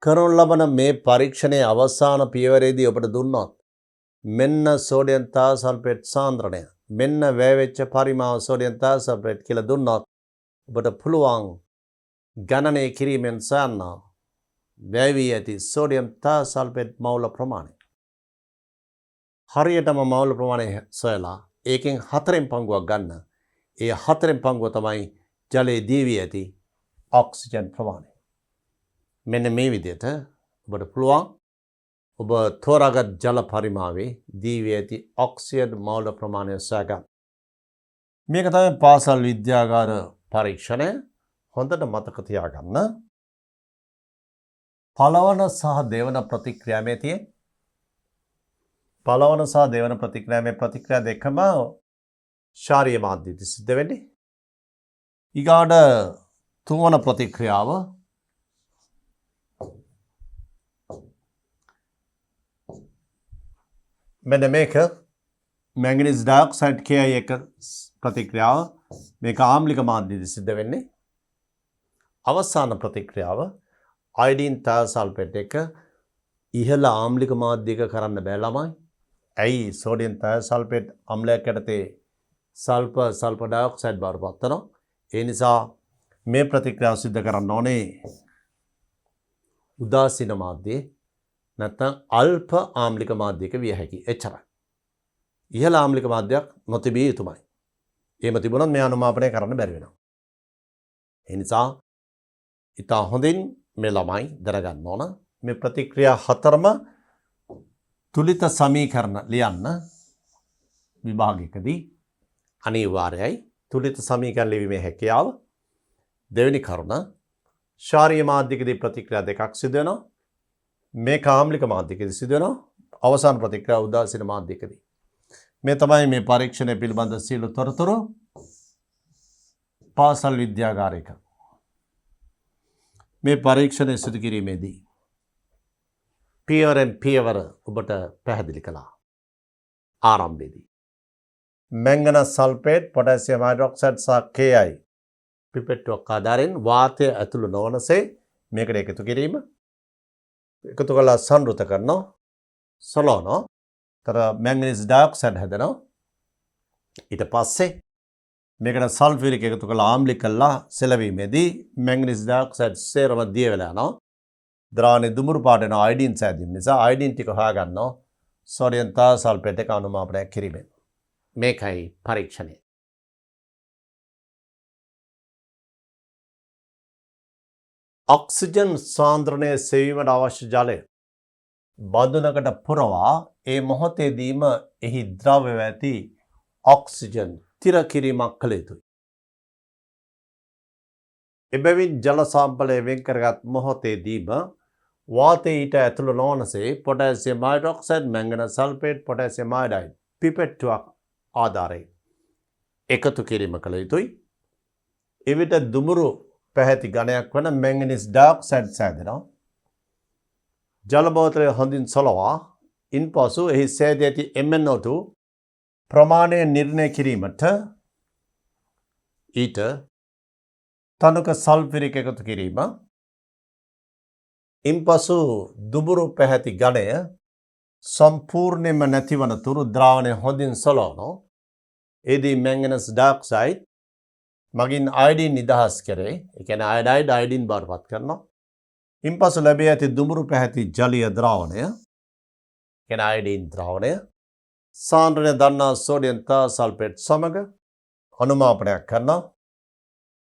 කරනු ලබන මේ පරීක්ෂණයේ අවසාන පියවරේදී ඔබට දුන්නොත් මෙන්න සෝඩියම් තයසල්ෆේට් සාන්ද්‍රණය මෙන්න වැය වෙච්ච පරිමාව සෝඩියම් තයසල්ෆේට් කියලා දුන්නොත් ඔබට පුළුවන් ගණනය කිරීමෙන් සොයන්න වැය වී ඇති සෝඩියම් තයසල්ෆේට් මවුල ප්‍රමාණය. හරියටම මවුල ප්‍රමාණය සොයලා ඒකෙන් 4න් පංගුවක් ගන්න. ඒ 4න් පංගුව තමයි ජලයේ දී වී ඇති ඔක්සිජන් ප්‍රමාණය. මෙන්න මේ විදිහට ඔබට පුළුවන් ඔබ තෝරාගත් ජල පරිමාවේ දී වී ඇති ඔක්සිජන් මවුල ප්‍රමාණය සොයාගන්න. මේක තමයි පාසල් විද්‍යාගාර පරීක්ෂණය. හොඳට මතක තියාගන්න. පළවන සහ දෙවන ප්‍රතික්‍රියාවේ තියෙන පළවන සහ දෙවන ප්‍රතික්‍රියාවේ ප්‍රතික්‍රියා දෙකම ශාරීය මාධ්‍යයේදී සිද්ධ වෙන්නේ. ඊගාට තුන්වන ප්‍රතික්‍රියාව මෙන්න මේක මැංගනීස් ඩයොක්සයිඩ් Ki1 ප්‍රතික්‍රියාව මේක ආම්ලික මාධ්‍යයේදී සිද්ධ වෙන්නේ. අවසාන ප්‍රතික්‍රියාව අයඩීන් තයසල්ෆේට් එක ඉහළ ආම්ලික මාධ්‍යයක කරන්න බෑ ළමයි. ඇයි සෝඩියම් තයසල්ෆේට් අම්ලයක් යටතේ සල්ෆර් ඩයොක්සයිඩ් බවට පත් වෙනවා. ඒ නිසා මේ ප්‍රතික්‍රියාව සිද්ධ කරන්න ඕනේ උදාසීන මාධ්‍යයේ නැත්නම් අල්ප ආම්ලික මාධ්‍යයක විය හැකි. එච්චරයි. ඉහළ ආම්ලික මාධ්‍යයක් නොතිබිය යුතුමයි. එහෙම තිබුණොත් මේ අනුමාපනය කරන්න බැරි වෙනවා. ඒ නිසා ඉතා හොඳින් මේ ළමයි දැනගන්න ඕන මේ ප්‍රතික්‍රියා හතරම තුලිත සමීකරණ ලියන්න විභාගයකදී අනිවාර්යයි. තුලිත සමීකරණ ලිවීමේ හැකියාව. දෙවෙනි කරුණ ශාරීය මාධ්‍යකදී ප්‍රතික්‍රියා දෙකක් සිදු වෙනවා. මේක ආම්ලික මාධ්‍යකදී සිදු වෙනවා. අවසාන ප්‍රතික්‍රියාව උදාසීන මාධ්‍යකදී. මේ තමයි මේ පරීක්ෂණය පිළිබඳ සියලු තොරතුරු පාසල් විද්‍යාගාරයක මේ පරීක්ෂණය සිදු කිරීමේදී පියවරෙන් පියවර ඔබට පැහැදිලි කළා. ආරම්භයේදී මැංගනස් සල්ෆේට් පොටෑසියම් හයිඩ්‍රොක්සයිඩ් සහ Ki පිපෙට්ටුවක් ආධාරයෙන් වාතය ඇතුළු නොවනසේ මේකට එකතු කිරීම එකතු කළා සංවෘත කරනවා සලවනවා. තර මැංගනීස් ඩයොක්සයිඩ් හැදෙනවා. ඊට පස්සේ මේකට සල්ෆියරික් එකතු කරලා ආම්ලික කළා සෙලවීමේදී මැංගනීස් ඩයොක්සයිඩ් සේරම දිය වෙලා යනවා. ද්‍රාවණයේ දුමුරු පාට වෙන අයඩීන් සෑදීම නිසා අයඩීන් ටික හොයාගන්නවා සෝඩියම් තයසල්ෆේට් එක අනුමාපනය කිරීමෙන්. මේකයි පරීක්ෂණය. ඔක්සිජන් සාන්ද්‍රණය සෙවීමට අවශ්‍ය ජලය බඳුනකට පුරවා ඒ මොහොතේදීම එහි ද්‍රව්‍යව ඇති ඔක්සිජන් තිර කිරීමක් කළ යුතුයි. එබැවින් ජල සාම්පලය වෙන් කරගත් මොහොතේදීම වාතයේ ඊට ඇතුළු නොවනසේ potassium hydroxide manganese sulphate potassium iodide පිපෙට්ටුවක් ආධාරයෙන් එකතු කිරීම කළ යුතුයි. එවිට දුමුරු පැහැති ඝනයක් වන මැංගනීස් ඩයොක්සයිඩ් සෑදෙනවා. ජල බෝතලය හොඳින් සොලවා ඉන්පසු එහි සෑදී ඇති MnO2 ප්‍රමාණය නිර්ණය කිරීමට ඊට තනුක සල්ෆිරික් එකතු කිරීම ඉන්පසු දුබුරු පැහැති ඝනය සම්පූර්ණයෙන්ම නැතිවන තුරු ද්‍රාවණය හොඳින් සොලවනවා. එදී මැංගනස් ඩයොක්සයිඩ් මගින් අයඩීන් නිදහස් කරේ. ඒ කියන්නේ අයඩයිඩ් අයඩීන් බවටපත් කරනවා. ඉන්පසු ලැබී ඇති දුමුරු පැහැති ජලීය ද්‍රාවණය කියන්නේ අයඩීන් ද්‍රාවණය සාන්ද්‍රණය දන්නා සෝඩියම් තයසල්ෆේට් සමග අනුමාපනයක් කරනවා.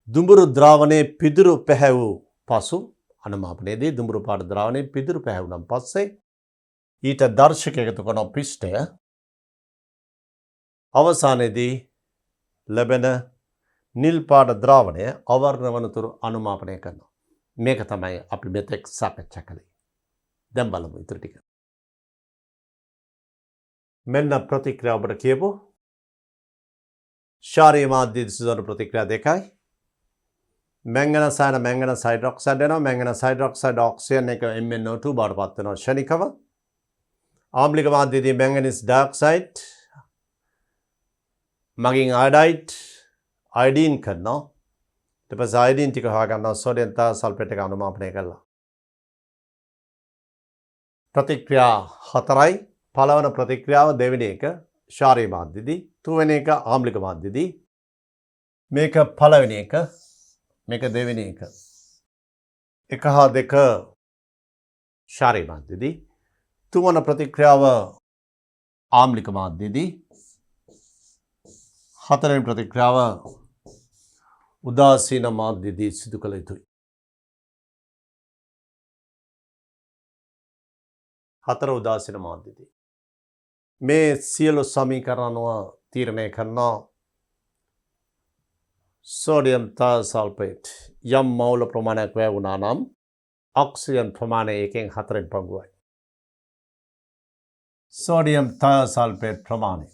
දුඹුරු ද්‍රාවණයේ පිදුරු පැහැවූ පසු අනුමාපනයේදී දුඹුරු පාට ද්‍රාවණයේ පිදුරු පැහැවුණන් පස්සේ ඊට දර්ශක එකතු කරන පිෂ්ඨය අවසානයේදී ලැබෙන නිල් පාට ද්‍රාවණය අවර්ණ වනතුරු අනුමාපනය කරනවා. මේක තමයි අපි මෙතෙක් සාකච්ඡා කළේ. දැන් බලමු ඊටු ටික. මෙන්න ප්‍රතික්‍රියාව ඔබට කියපු ශාරීය මාධ්‍ය සිදුවන ප්‍රතික්‍රියා දෙකයි. මැංගනස් අයන මැංගනස් හයිඩ්‍රොක්සයිඩ් වෙනවා. මැංගනස් හයිඩ්‍රොක්සයිඩ් ඔක්සිජන් එක MnO2 බවට පත් වෙනවා ෂණිකව. ආම්ලික මාධ්‍යයේදී මැංගනීස් ඩයොක්සයිඩ් මගින් අයඩීන් කරනවා. ඊට පස්සේ අයඩීන් ටික හොයාගන්නවා සෝඩියම් තාසල්ෆේට් එක අනුමාපනය කරලා. ප්‍රතික්‍රියා 4යි. පළවන ප්‍රතික්‍රියාව දෙවෙනි එක ශාරීය මාධ්‍යයේදී, තුන්වෙනි එක ආම්ලික මාධ්‍යයේදී. මේක පළවෙනි එක, මේක දෙවෙනි එක. 1 හා 2 ශාරීය මාධ්‍යයේදී, තුන්වන ප්‍රතික්‍රියාව ආම්ලික මාධ්‍යයේදී, හතරවෙනි ප්‍රතික්‍රියාව උදාසීන මාධ්‍යයේදී සිදු කළ යුතුයි. 4 උදාසීන මාධ්‍යයේදී. මේ සියලු සමීකරණ අනුව තීරණය කරනවා සෝඩියම් තාසල්ෆේට් යම් මෝල් ප්‍රමාණයක් වැය වුණා නම් ඔක්සිජන් ප්‍රමාණය 1/4 පංගුවයි. සෝඩියම් තාසල්ෆේට් ප්‍රමාණය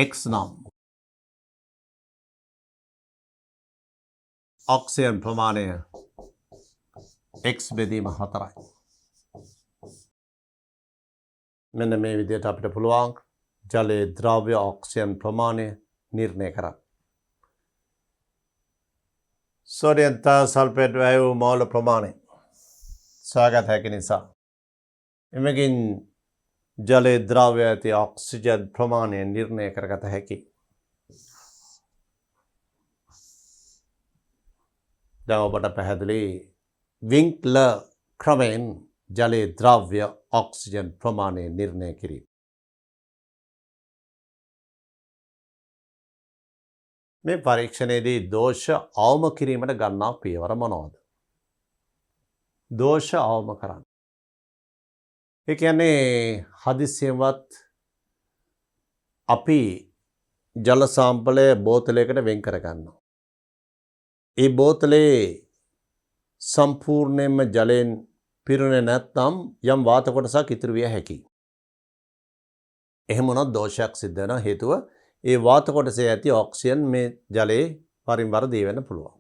x නම් ඔක්සිජන් ප්‍රමාණය x බෙදීම 4යි. මෙන්න මේ විදිහට අපිට පුළුවන් ජලයේ ද්‍රව්‍ය ඔක්සිජන් ප්‍රමාණය නිර්ණය කරන්න. සෝඩියම් තාසල්ෆේට් වැය වූ මෝල් ප්‍රමාණය සොයාගත හැකි නිසා එමගින් ජලයේ ද්‍රව්‍ය ඇති ඔක්සිජන් ප්‍රමාණය නිර්ණය කරගත හැකි. දැන් ඔබට පැහැදිලි වින්ක්ලර් ක්‍රමයෙන් ජලයේ ද්‍රව්‍ය ඔක්සිජන් ප්‍රමාණය නිර්ණය කිරීම. මේ පරීක්ෂණයේදී දෝෂ අවම කිරීමට ගන්නා පියවර මොනවාද? දෝෂ අවම කරන්න. ඒ කියන්නේ හදිසියෙවත් අපි ජල සාම්පලය බෝතලයකට වෙන් කරගන්නවා. ඒ බෝතලේ සම්පූර්ණයෙන්ම ජලයෙන් පිරුණේ නැත්නම් යම් වාත කොටසක් ඉතුරු විය හැකියි. එහෙම වුණොත් දෝෂයක් සිද්ධ වෙනවා. හේතුව ඒ වාත කොටසේ ඇති ඔක්සිජන් මේ ජලයේ වරින් වර දී වෙන්න පුළුවන්.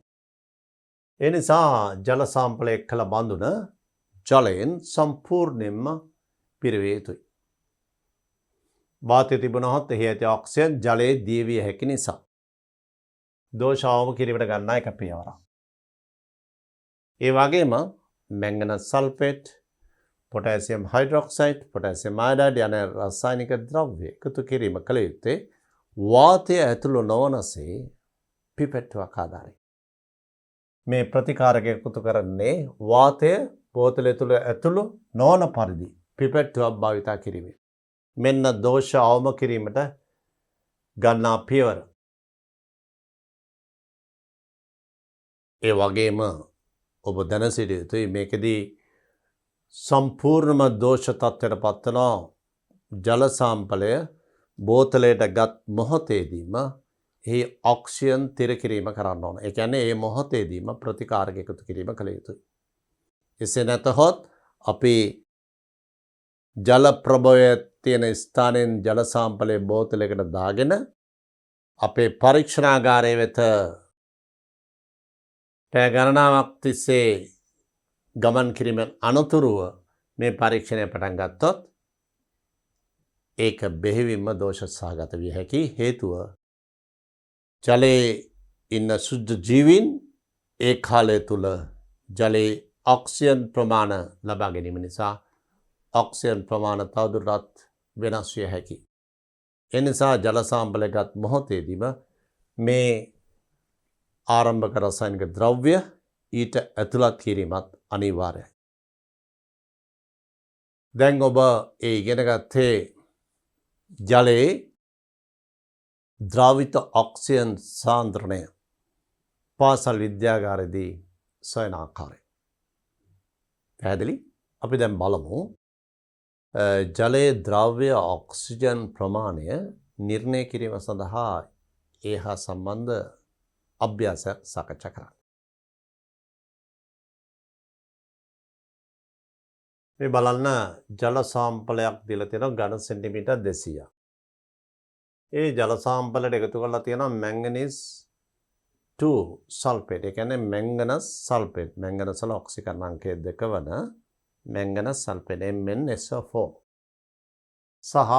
ඒ නිසා ජල සාම්පලයක් කළ බඳුන ජලයෙන් සම්පූර්ණයෙන්ම පිරවිය යුතුයි. වාතය තිබුණහොත් එහි ඇති ඔක්සිජන් ජලයේ දී විය හැකි නිසා දෝෂ අවම කිරීමට ගන්නා එක පියවරක්. ඒ වගේම මැංගනස් sulphate, potassium hydroxide, potassium iodide යන රසායනික ද්‍රව්‍ය එකතු කිරීම කළ යුත්තේ වාතය ඇතුළු නොවනසේ පිපෙට්ටුවක් ආධාරයෙන්. මේ ප්‍රතිකාරක එකතු කරන්නේ වාතය බෝතලය තුළ ඇතුළු නොවන පරිදි පිපෙට්ටුවක් භාවිතා කිරීමෙන්. මෙන්න දෝෂ අවම කිරීමට ගන්නා පියවර. ඒ වගේම ඔබ දැන සිටිය යුතුයි මේකෙදී සම්පූර්ණම දෝෂ තත්ත්වයට පත්වන ජල සාම්පලය බෝතලයට ගත් මොහොතේදීම එහි ඔක්සිජන් තිර කිරීම කරන්න ඕන. ඒ කියන්නේ ඒ මොහොතේදීම ප්‍රතිකාරක එකතු කිරීම කළ යුතුයි. එසේ නැතහොත් අපි ජල ප්‍රභවය තියෙන ස්ථානයෙන් ජල සාම්පලය බෝතලයකට දාගෙන අපේ පරීක්ෂණාගාරය වෙත පැය ගණනාවක් තිස්සේ ගමන් කිරීමෙන් අනතුරුව මේ පරීක්ෂණය පටන් ගත්තොත් ඒක බෙහෙවින්ම දෝෂ සහගත විය හැකි. හේතුව ජලයේ ඉන්න සුද්ධ ජීවීන් ඒ කාලය තුල ජලයේ ඔක්සිජන් ප්‍රමාණ ලබා ගැනීම නිසා ඔක්සිජන් ප්‍රමාණ තවදුරටත් වෙනස් විය හැකියි. ඒ නිසා ජල සාම්පලයගත් මොහොතේදීම මේ ආරම්භක රසායනික ද්‍රව්‍ය ඊට ඇතුළත් කිරීමත් අනිවාර්යයි. දැන් ඔබ ඒ ඉගෙන ගත්තේ ජලයේ ද්‍රාවිත ඔක්සිජන් සාන්ද්‍රණය පාසල් විද්‍යාගාරයේදී සොයන ආකාරය. පැහැදිලි? අපි දැන් බලමු ජලයේ ද්‍රව්‍ය ඔක්සිජන් ප්‍රමාණය නිර්ණය කිරීම සඳහා ඒ හා සම්බන්ධ අභ්‍යාසයක් සාකච්ඡා කරන්න. මේ බලන්න ජල සාම්පලයක් දීලා තියෙනවා ඝන සෙන්ටිමීටර් 200ක්. ඒ ජල සාම්පලයට එකතු කරලා තියෙනවා මැංගනීස් 2 සල්ෆේට්. ඒ කියන්නේ මැංගනස් සල්ෆේට්. මැංගනස් වල ඔක්සිකරණ අංකය 2 වන මැංගනස් සල්ෆේට් MnSO4 සහ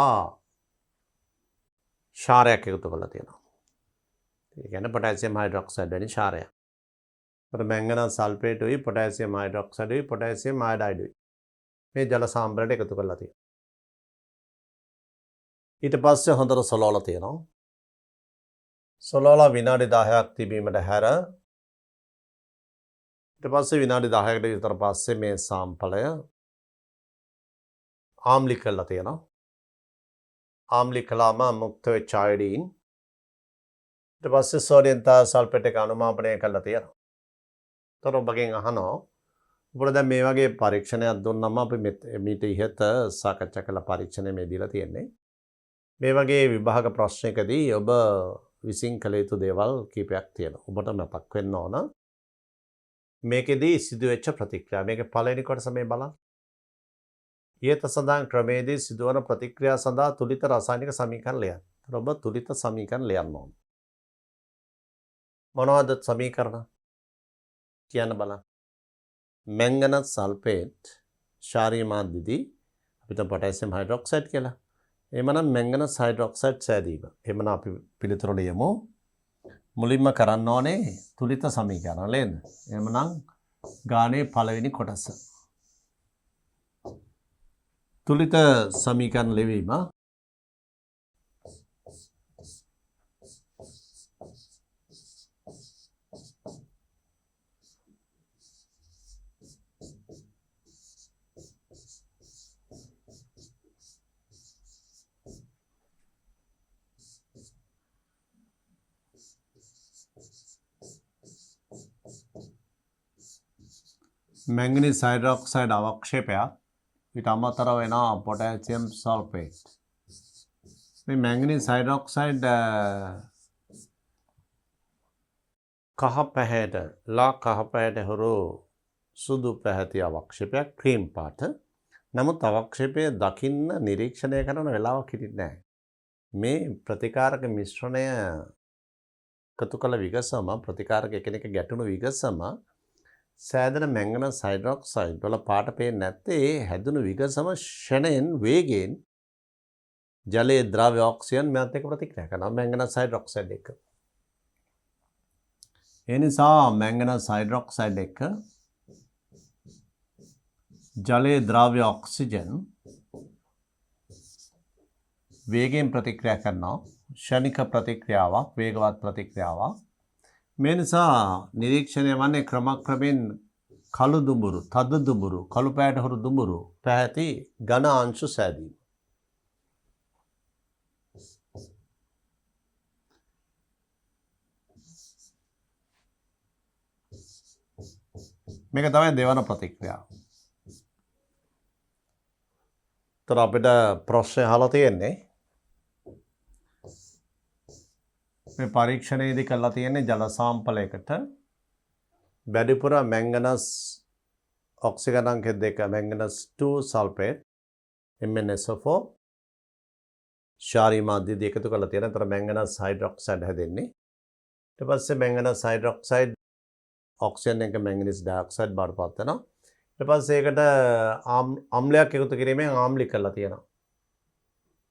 ක්ෂාරයක් එකතු කරලා තියෙනවා. ඒ කියන්නේ පොටෑසියම් හයිඩ්‍රොක්සයිඩ් වැනි ක්ෂාරයක්. ඒතර මැංගනස් sulphate උයි potassium hydroxide උයි potassium iodide උයි. මේ ජල සාම්පලයට එකතු කරලා තියෙනවා. ඊට පස්සේ හොඳට සොලවලා තියෙනවා. සොලවලා විනාඩි 10ක් තිබීමට හැර ඊට පස්සේ විනාඩි 10කට විතර පස්සේ මේ සාම්පලය ආම්ලික කරලා තියෙනවා. ආම්ලික කළාම මුක්ත වෙච්ච අයඩීන් ඊට පස්සේ සෝඩියම් සල්ෆේට් එක අනුමාපනය කරලා තියෙනවා. ඒතර ඔබගෙන් අහනවා ඔබට දැන් මේ වගේ පරීක්ෂණයක් දුන්නම අපි මීට ඉහත සාකච්ඡා කළ පරීක්ෂණය මේ දීලා තියෙන්නේ. මේ වගේ විභාග ප්‍රශ්නයකදී ඔබ විසින් කළ යුතු දේවල් කීපයක් තියෙනවා. ඔබට මතක් වෙන්න ඕන මේකෙදී සිදුවෙච්ච ප්‍රතික්‍රියා. මේකේ පළවෙනි කොටස මේ බලන්න. ඊට සඳහන් ක්‍රමයේදී සිදුවන ප්‍රතික්‍රියා සඳහා තුලිත රසායනික සමීකරණ ලියන්න. ඔබ තුලිත සමීකරණ ලියන්න ඕන. මොනවද සමීකරණ? කියන්න බලන්න. මැංගනස් සල්ෆේට් ක්ෂාරීය මාධ්‍යදී අපිට පොටෑසියම් හයිඩ්‍රොක්සයිඩ් කියලා. එහෙමනම් මැංගනස් හයිඩ්‍රොක්සයිඩ් සෑදීම. එහෙමනම් අපි පිළිතුර ලියමු. මුලින්ම කරන්න ඕනේ තුලිත සමීකරණ නේද? එහෙමනම් ගානේ පළවෙනි කොටස. තුලිත සමීකරණ ලිවීම. මැංගනීස් හයිඩ්‍රොක්සයිඩ් අවක්ෂේපයක් ඊට අමතරව වෙනවා පොටෑසියම් සල්ෆේට්. මේ මැංගනීස් හයිඩ්‍රොක්සයිඩ් කහ පැහැයට කහ පැහැයට හුරු සුදු පැහැති අවක්ෂේපයක් ක්‍රීම් පාට. නමුත් අවක්ෂේපය දකින්න නිරීක්ෂණය කරන වෙලාවක් හිටින්නේ නැහැ. මේ ප්‍රතිකාරක මිශ්‍රණය එකතු කළ විගසම ප්‍රතිකාරක එකිනෙක ගැටුණු විගසම සෑදෙන මැංගනස් හයිඩ්‍රොක්සයිඩ් වල පාට පේන්නේ නැත්තේ ඒ හැදුණු විගසම ෂණයෙන් වේගයෙන් ජලයේ ද්‍රව්‍ය ඔක්සිජන් මෙත් එක්ක ප්‍රතික්‍රියා කරනවා මැංගනස් හයිඩ්‍රොක්සයිඩ් එක්ක. ඒ නිසා මැංගනස් හයිඩ්‍රොක්සයිඩ් එක්ක ජලයේ ද්‍රව්‍ය ඔක්සිජන් වේගයෙන් ප්‍රතික්‍රියා කරනවා. ෂණික ප්‍රතික්‍රියාවක් වේගවත් ප්‍රතික්‍රියාවක්. මේ නිසා නිරීක්ෂණය වන්නේ ක්‍රමක්‍රමයෙන් කළු දුඹුරු, තද දුඹුරු, කළු පැහැයට හුරු දුඹුරු පැහැති ඝන අංශු සෑදීම. මේක තමයි දෙවන ප්‍රතික්‍රියාව. තර අපිට ප්‍රශ්නය අහලා තියෙන්නේ මේ පරීක්ෂණයේදී කරලා තියෙන්නේ ජල සාම්පලයකට වැඩිපුර මැංගනස් ඔක්සිජන් අංක 2 මැංගනස් 2 සල්ෆේට් MnSO4 ක්ෂාරීය මාධ්‍යදී එකතු කරලා තියෙන. අතර මැංගනස් හයිඩ්‍රොක්සයිඩ් හැදෙන්නේ. ඊට පස්සේ මැංගනස් හයිඩ්‍රොක්සයිඩ් ඔක්සිජන් එක මැංගනීස් ඩයොක්සයිඩ් බවට පත් වෙනවා. ඊට පස්සේ ඒකට අම්ලයක් එකතු කිරීමෙන් ආම්ලික කරලා තියෙනවා.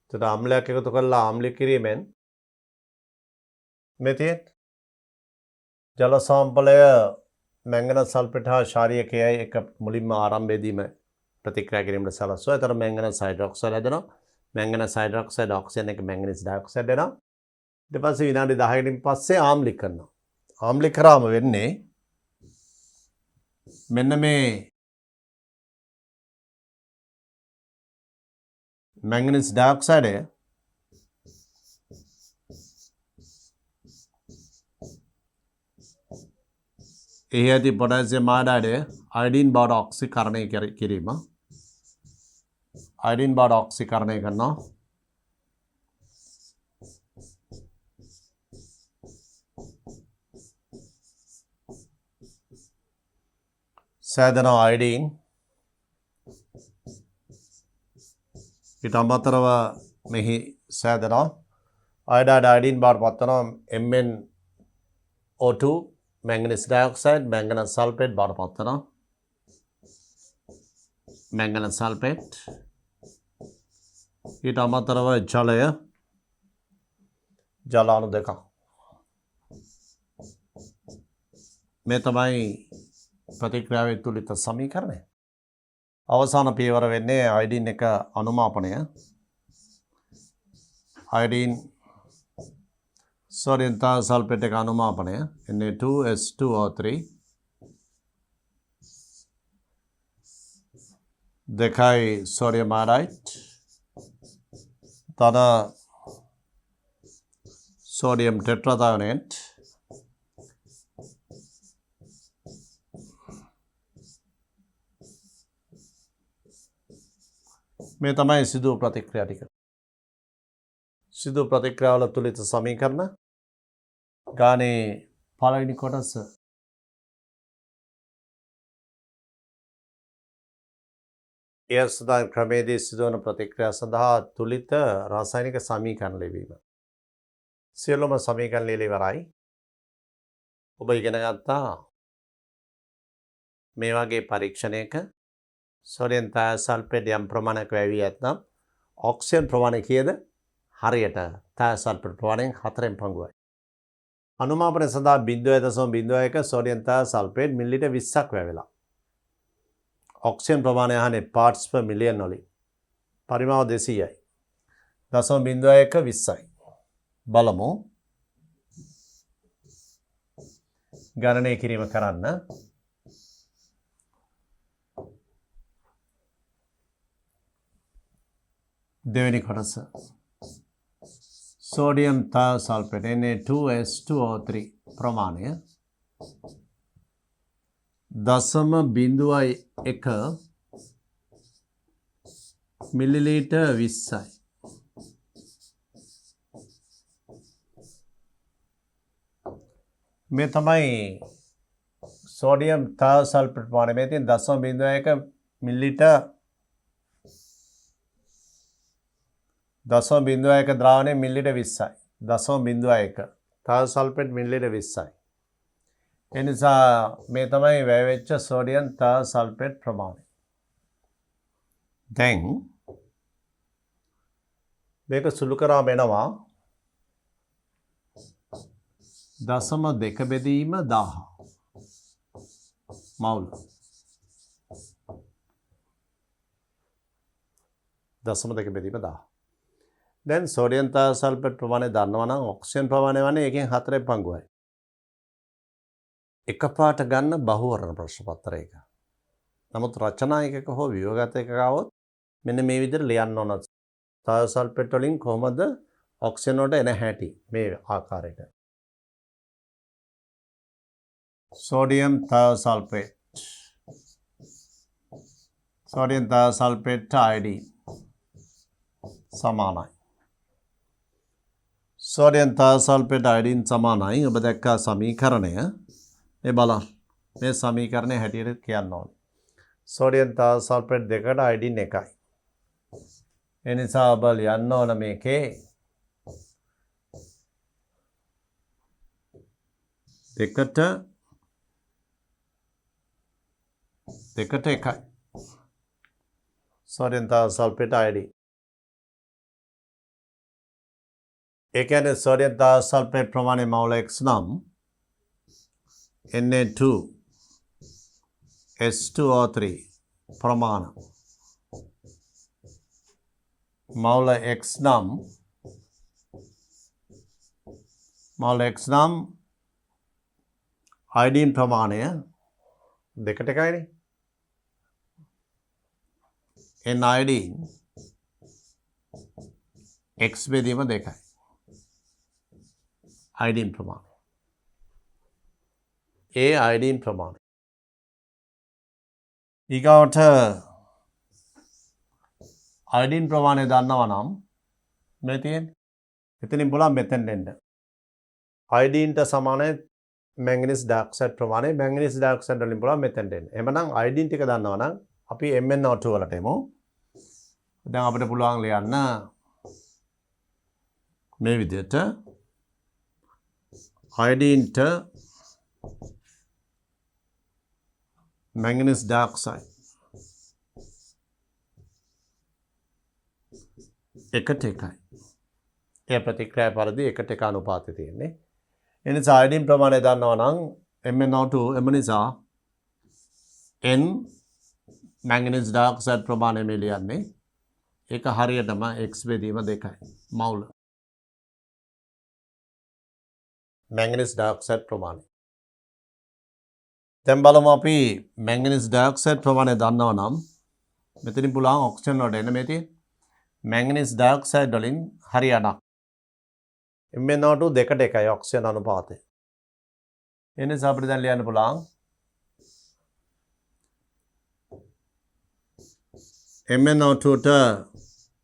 එතකොට අම්ලයක් එකතු කරලා ආම්ලික කිරීමෙන් මෙතෙන් ජල සාම්පලය මැංගනස් සල්ෆේට් හා ක්ෂාරීයකයයි එක මුලින්ම ආරම්භයේදීම ප්‍රතික්‍රියා කිරීමට සලස්වනවා. ඒතර මැංගනස් හයිඩ්‍රොක්සයිඩ් හැදෙනවා. මැංගනස් හයිඩ්‍රොක්සයිඩ් ඔක්සිජන් එක මැංගනීස් ඩයොක්සයිඩ් වෙනවා. ඊට පස්සේ විනාඩි 10කින් පස්සේ ආම්ලික කරනවා. ආම්ලික කරාම වෙන්නේ මෙන්න මේ මැංගනීස් ඩයොක්සයිඩය එහි ඇති පොටෑසියම් අයඩයිඩය අයඩීන් බවට ඔක්සිකරණය කිරීම. අයඩීන් බවට ඔක්සිකරණය කරනවා. සෑදෙනවා අයඩීන්. ඊට අමතරව මෙහි සෑදෙනවා අයඩයිඩ් අයඩීන් බවට පත් වෙනවා MnO2 manganese dioxide manganese sulfate බවට පත් වෙනවා manganese sulfate ඊට අමතරව ජලය ජල අණු දෙකක් මේ තමයි ප්‍රතික්‍රියාවේ තුලිත සමීකරණය අවසාන පියවර වෙන්නේ අයඩීන් එක අනුමාපනය අයඩීන් සෝඩියම් තාසල්ෆේට් එක අනුමාපනය Na2S2O3 දෙකයි සෝඩියම් අයඩයිඩ් තන sodium tetrathionate මේ තමයි සිදු ප්‍රතික්‍රියා ටික. සිදු ප්‍රතික්‍රියාවල තුලිත සමීකරණ ගානේ පළවෙනි කොටස එය සදාන් ක්‍රමයේදී සිදුවන ප්‍රතික්‍රියා සඳහා තුලිත රසායනික සමීකරණ ලිවීම. සියලුම සමීකරණ ලියලා ඉවරයි. ඔබ ඉගෙන ගත්තා මේ වගේ පරීක්ෂණයක සෝඩියම් තාසල්ෆේට් යම් ප්‍රමාණයක් වැවී ඇතනම් ඔක්සිජන් ප්‍රමාණය කීයද? හරියට තාසල්ෆේට් ප්‍රමාණයෙන් 4න් පංගුවයි. අනුමාපනය සඳහා 0.01 සෝඩියම් තාසල්ෆේට් මිලිලිටර් 20ක් වැවෙලා. ඔක්සිජන් ප්‍රමාණය අහන්නේ parts per million වලින්. පරිමාව 200යි. 0.01 20යි. බලමු ගණනය කිරීම කරන්න දෙවෙනි කොටස සෝඩියම් තාසල්ෆේට් Na2S2O3 ප්‍රමාණය 0.01 මිලිලිටර් 20යි. මේ තමයි සෝඩියම් තාසල්ෆේට් ප්‍රමාණය. මේ තියෙන 0.01 මිලිලිටර් 0.01 ද්‍රාවණය මිලිලිටර් 20යි. 0.01 තාසල්ෆේට් මිලිලිටර් 20යි. ඒ නිසා මේ තමයි වැයවෙච්ච සෝඩියම් තාසල්ෆේට් ප්‍රමාණය. දැන් මේක සුළු කරාම එනවා 0.2 බෙදීම 1000 මවුල 0.2 බෙදීම 1000. දැන් සෝඩියම් තාසල්ෆේට් ප්‍රමාණය දන්නවා නම් ඔක්සිජන් ප්‍රමාණය වන්නේ එකෙන් 4න් පංගුවයි. එකපාරට ගන්න බහුවර්ණ ප්‍රශ්න පත්‍රයක. නමුත් රචනා එකක හෝ ව්‍යුහගත එකක આવොත් මෙන්න මේ විදිහට ලියන්න ඕන. තාසල්ෆේට් වලින් කොහොමද ඔක්සිජන් වලට එන හැටි මේ ආකාරයට. sodium thiosulfate sodium thiosulfate iodine සමානයි sodium thiosulfate iodine සමානයි ඔබ දැක්කා සමීකරණය මේ බලන්න මේ සමීකරණය හැටියට කියන්න ඕනේ sodium thiosulfate දෙකට iodine එකයි ඒ නිසා ඔබ ලියන්න ඕන මේකේ දෙකට එකයි sodium thiosulfate iodine ඒ කියන්නේ sodium thiosulfate ප්‍රමාණය මවුල x නම් Na2S2O3 ප්‍රමාණ මවුල x නම් iodine ප්‍රමාණය දෙකට එකයිනේ N iodine x බෙදීම 2යි iodine ප්‍රමාණය A iodine ප්‍රමාණය ඊගාවට iodine ප්‍රමාණය දන්නවා නම් මේ තියෙන්නේ එතනින් බලන්න මෙතෙන් එන්න iodine ට සමානයි manganese dioxide ප්‍රමාණය manganese dioxide වලින් බලන්න මෙතෙන් එන්න එහෙනම් iodine ටික දන්නවා නම් අපි MnO2 වලට එමු දැන් අපිට පුළුවන් ලියන්න මේ විදිහට iodine manganese dioxide එකට එකයි. ඒ ප්‍රතික්‍රියා පරිදි එකට එක අනුපාතය තියෙන්නේ. ඒ නිසා iodine ප්‍රමාණය දන්නවා නම් MnO2 එම නිසා N manganese dioxide ප්‍රමාණය මේ ලියන්නේ. ඒක හරියටම x බෙදීම 2යි. මවුල. manganese dioxide ප්‍රමාණය. දැන් බලමු අපි manganese dioxide ප්‍රමාණය දන්නවා නම් මෙතනින් පුළුවන් ඔක්සිජන් වලට එන්න මේ තියෙන්නේ. manganese dioxide වලින් හරියටම MnO2 2ට 1යි ඔක්සිජන් අනුපාතය. ඒ නිසා අපිට දැන් ලියන්න පුළුවන් MnO2 ට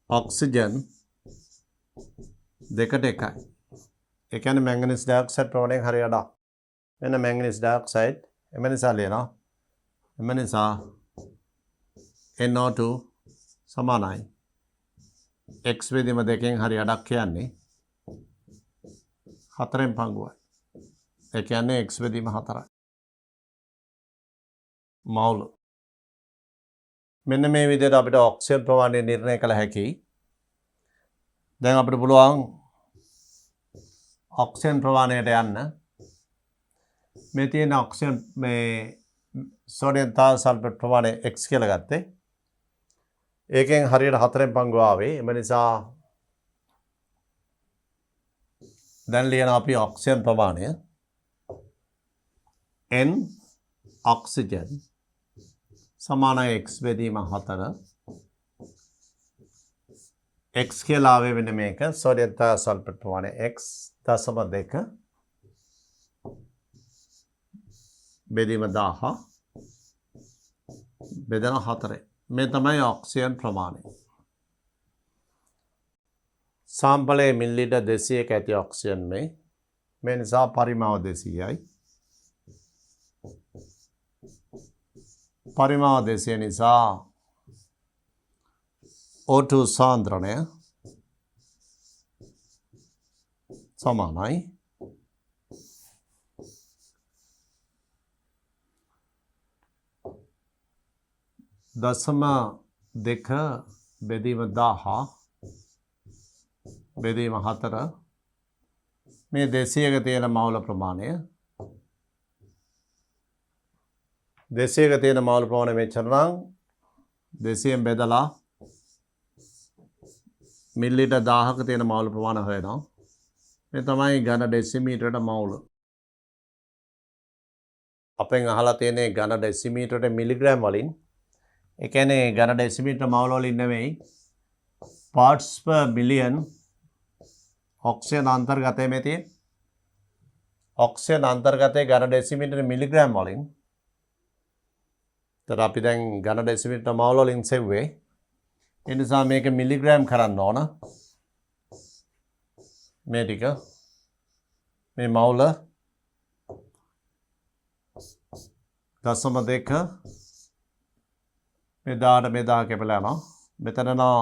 ඔක්සිජන් 2ට 1යි. ඒ කියන්නේ manganese dioxide ප්‍රමාණයෙන් හරියටම. මෙන්න manganese dioxide එම නිසා ලියනවා. එම නිසා NO2 සමානයි x බෙදීම 2කින් හරියටක් කියන්නේ 4න් පංගුවයි. ඒ කියන්නේ x බෙදීම 4යි. මවුල. මෙන්න මේ විදිහට අපිට ඔක්සිජන් ප්‍රමාණය නිර්ණය කළ හැකියි. දැන් අපිට පුළුවන් ඔක්සිජන් ප්‍රමාණයට යන්න. මේ තියෙන ඔක්සිජන් මේ සෝඩියම් තාල්සල්ෆේට් ප්‍රමාණය x කියලා ගත්තේ. ඒකෙන් හරියට 4න් පංගුව ආවේ. එම නිසා දැන් ලියන අපි ඔක්සිජන් ප්‍රමාණය n ඔක්සිජන් සමානයි x බෙදීම 4 x කියලා ආවේ වෙන මේක සෝඩියම් තාල්සල්ෆේට් ප්‍රමාණය x 0.2 බෙදීම 1000 බෙදන 4 මේ තමයි ඔක්සිජන් ප්‍රමාණය. සාම්පලයේ මිලිලීටර් 200ක ඇති ඔක්සිජන් මේ නිසා පරිමාව 200යි. පරිමාව 200 නිසා O2 සාන්ද්‍රණය සමානයි දශම 2 බෙදීම 1000 බෙදීම 4 මේ 200ක තියෙන මවුල ප්‍රමාණය 200ක තියෙන මවුල ප්‍රමාණය මෙච්චර නම් 200න් බෙදලා මිලිලීටර් 1000ක තියෙන මවුල ප්‍රමාණය හොයනවා. මේ තමයි ඝන ඩෙසිමීටරයට මවුල. අපෙන් අහලා තියෙන්නේ ඝන ඩෙසිමීටරයට මිලිග්‍රෑම් වලින්. ඒ කියන්නේ ඝන ඩෙසිමීටර මවුල වලින් නෙමෙයි parts per million ඔක්සිජන් අන්තර්ගතය මේ තියෙන. ඔක්සිජන් අන්තර්ගතයේ ඝන ඩෙසිමීටර මිලිග්‍රෑම් වලින්. ඒතර අපි දැන් ඝන ඩෙසිමීටර මවුල වලින් සෙව්වේ. ඒ නිසා මේක මිලිග්‍රෑම් කරන්න ඕන. මේ ටික මේ මවුල 0.2 මේ 10ට මේ 10 කැපලා යනවා. මෙතන නා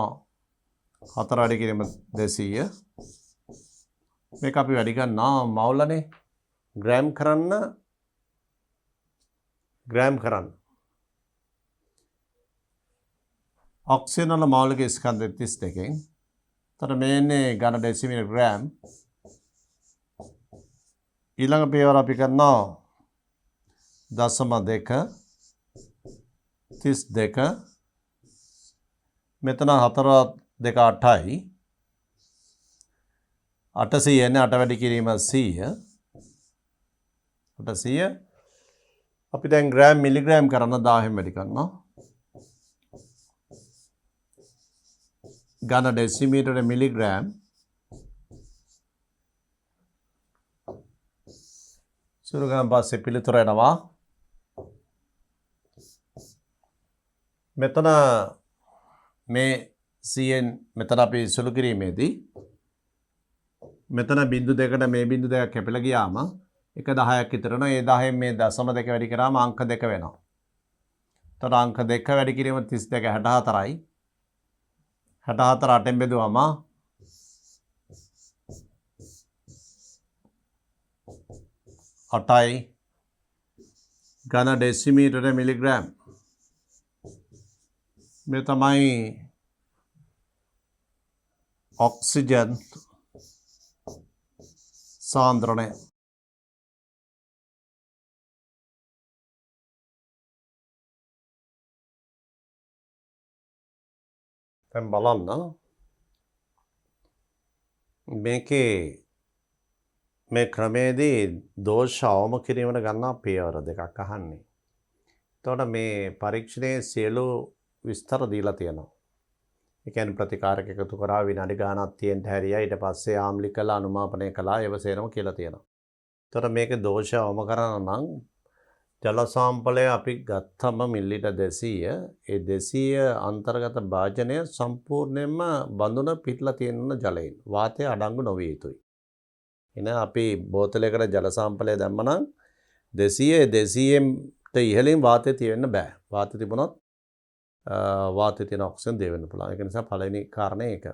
4 වැඩි කිරීම 200. මේක අපි වැඩි කරනවා මවුලනේ ග්‍රෑම් කරන්න. ඔක්සිජන් වල මෞලික ස්කන්ධ 32කින්. එතකොට මේන්නේ ඝන ඩෙසිමීටර් ග්‍රෑම්. ඊළඟ පියවර අපි කරනවා 0.2 32 මෙතන 4 2 8යි 800 එන්නේ 8 වැඩි කිරීම 100 800 අපි දැන් ග්‍රෑම් මිලිග්‍රෑම් කරන 1000න් වැඩි කරනවා ඝන ඩෙසිමීටර මිලිග්‍රෑම් සුළු ගණන් පස්සේ පිළිතුර එනවා මෙතන මේ 100න් මෙතන අපි සුළු කිරීමේදී මෙතන බිංදු දෙකට මේ බිංදු දෙකක් කැපිලා ගියාම 1/10ක් විතර වෙනවා. ඒ 10න් මේ දශම දෙක වැඩි කරාම අංක 2 වෙනවා. එතකොට අංක 2 වැඩි කිරීම 32 64යි. 64 8ෙන් බෙදුවම 8යි ඝන ඩෙසිමීටර් මිලිග්‍රෑම්. මේ තමයි ඔක්සිජන් සාන්ද්‍රණය. දැන් බලන්න මේකේ මේ ක්‍රමයේදී දෝෂ අවම කිරීමට ගන්නා පියවර දෙකක් අහන්නේ. එතකොට මේ පරීක්ෂණයේ සියලු විස්තර දීලා තියෙනවා. ඒ කියන්නේ ප්‍රතිකාරක එකතු කරා විනාඩි ගාණක් තියෙන්න හැරියා ඊට පස්සේ ආම්ලික කළා අනුමාපනය කළා ඒව සේරම කියලා තියෙනවා. එතකොට මේකේ දෝෂ අවම කරන්න නම් ජල සාම්පලය අපි ගත්තම මිලිලීටර් 200 ඒ 200 අන්තර්ගත භාජනය සම්පූර්ණයෙන්ම බඳුන පිටලා තියෙන ජලයෙන් වාතය අඩංගු නොවිය යුතුයි. එන අපි බෝතලයකට ජල සාම්පලය දැම්මනම් 200ට ඉහළින් වාතය තියෙන්න බෑ. වාතය තිබුණොත් වාතය තියෙන ඔක්සිජන් දෙවෙන්න පුළුවන්. ඒක නිසා පළවෙනි කාරණේ ඒක.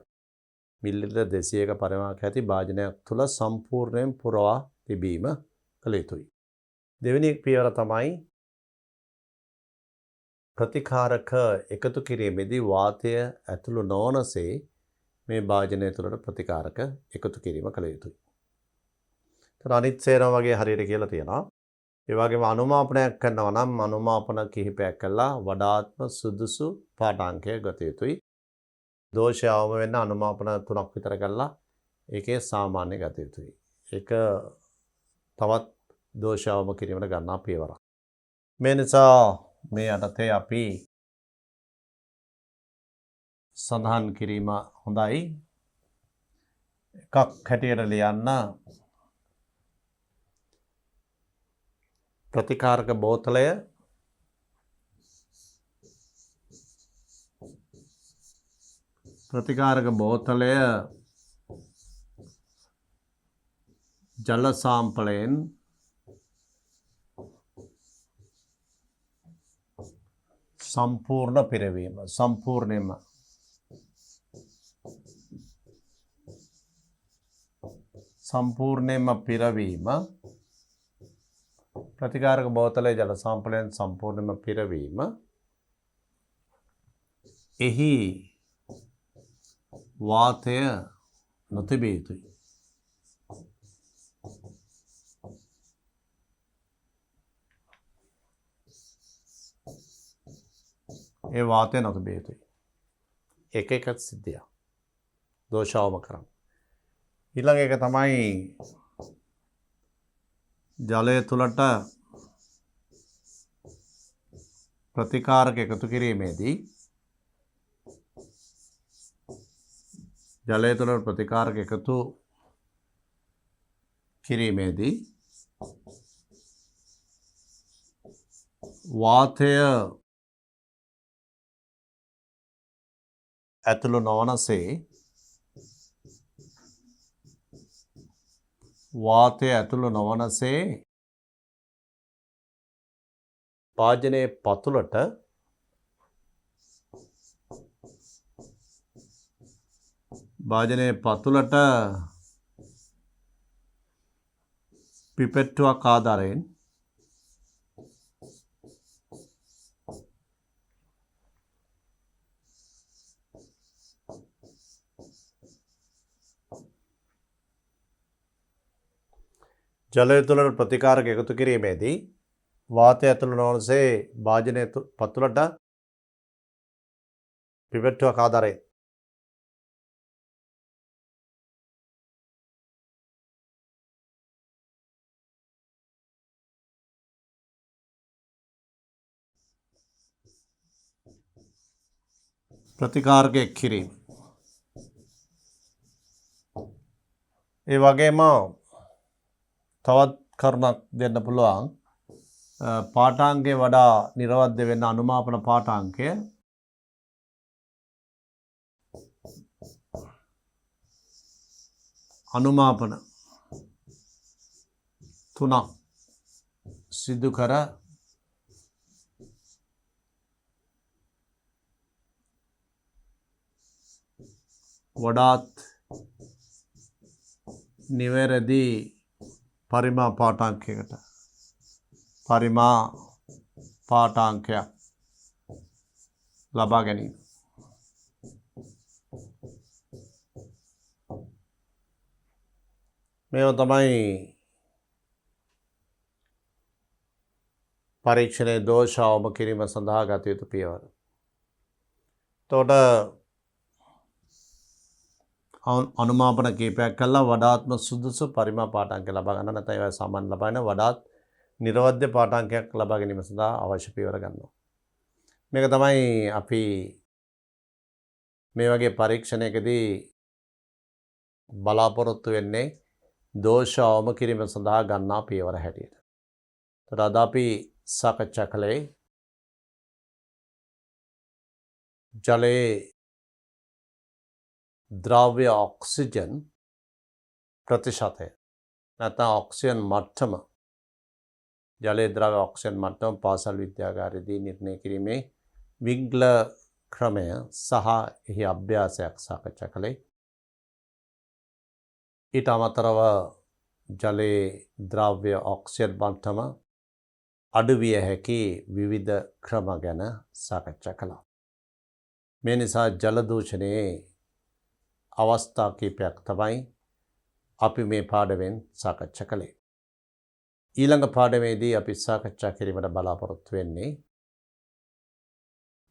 මිලිලීටර් 200ක පරිමාණයක් ඇති භාජනයක් තුල සම්පූර්ණයෙන් පුරවා තිබීම කළ යුතුයි. දෙවෙනි පියවර තමයි ප්‍රතිකාරක එකතු කිරීමේදී වාතය ඇතුළු නොවනසේ මේ භාජනය තුළට ප්‍රතිකාරක එකතු කිරීම කළ යුතුයි. අනිත් සේරම වගේ හරියට කියලා තියෙනවා. ඒ වගේම අනුමාපනයක් කරනවා නම් අනුමාපන කිහිපයක් කළා වඩාත්ම සුදුසු පාඨාංකය ගත යුතුයි. දෝෂය අවම වෙන්න අනුමාපන 3ක් විතර කළා ඒකේ සාමාන්‍ය ගත යුතුයි. ඒක තවත් දෝෂ අවම කිරීමට ගන්නා පියවරක්. මේ නිසා මේ යටතේ අපි සඳහන් කිරීම හොඳයි. එකක් හැටියට ලියන්න ප්‍රතිකාරක බෝතලය ජල සාම්පලයෙන් සම්පූර්ණ පිරවීම සම්පූර්ණයෙන්ම පිරවීම ප්‍රතිකාරක බෝතලයේ ජල සාම්පලයෙන් සම්පූර්ණයෙන්ම පිරවීම එහි වාතය නොතිබිය යුතුයි. ඒ වාතය නොතිබිය යුතුයි. එක සිද්ධියක්. දෝෂාවම කරන්න. ඊළඟ එක තමයි ජලය තුළට ප්‍රතිකාරක එකතු කිරීමේදී වාතය ඇතුළු නොවනසේ භාජනයේ පතුලට පිපෙට්ටුවක් ආධාරයෙන් ජලය තුළට ප්‍රතිකාරක එකතු කිරීමේදී වාතය ඇතුළු නොවනසේ භාජනය පතුලට පිපෙට්ටුවක් ආධාරයෙන් ප්‍රතිකාරක එක් කිරීම. ඒ වගේම තවත් කරුණක් දෙන්න පුළුවන්. පාඨාංගයේ වඩා නිරවද්‍ය වෙන්න අනුමාපන පාඨාංකය අනුමාපන 3ක් සිදු කර වඩාත් නිවැරදි පරිමා පාඨාංකයකට පරිමා පාඨාංකයක් ලබා ගැනීම. මේවා තමයි පරීක්ෂණයේ දෝෂ අවම කිරීම සඳහා ගත යුතු පියවර. එතකොට අනුමාපන කීපයක් කළා වඩාත්ම සුදුසු පරිමා පාඨාංක ලබා ගන්න නැත්නම් ඒවා සාමාන්‍ය ලබා ගන්න වඩාත් නිර්වද්‍ය පාඨාංකයක් ලබා ගැනීම සඳහා අවශ්‍ය පියවර ගන්නවා. මේක තමයි අපි මේ වගේ පරීක්ෂණයකදී බලාපොරොත්තු වෙන්නේ දෝෂ අවම කිරීම සඳහා ගන්නා පියවර හැටියට. ඒතර අද අපි සාකච්ඡා කළේ ජලයේ ද්‍රව්‍ය ඔක්සිජන් ප්‍රතිශතය නැත්නම් ඔක්සිජන් මට්ටම ජලයේ ද්‍රව්‍ය ඔක්සිජන් මට්ටම පාසල් විද්‍යාගාරයේදී නිර්ණය කිරීමේ විග්ල ක්‍රමය සහ එහි අභ්‍යාසයක් සාකච්ඡා කළේ. ඊට අමතරව ජලයේ ද්‍රව්‍ය ඔක්සිජන් මට්ටම අඩු විය හැකි විවිධ ක්‍රම ගැන සාකච්ඡා කළා. මේ නිසා ජල දූෂණයේ අවස්ථා කීපයක් තමයි අපි මේ පාඩමෙන් සාකච්ඡා කළේ. ඊළඟ පාඩමේදී අපි සාකච්ඡා කිරීමට බලාපොරොත්තු වෙන්නේ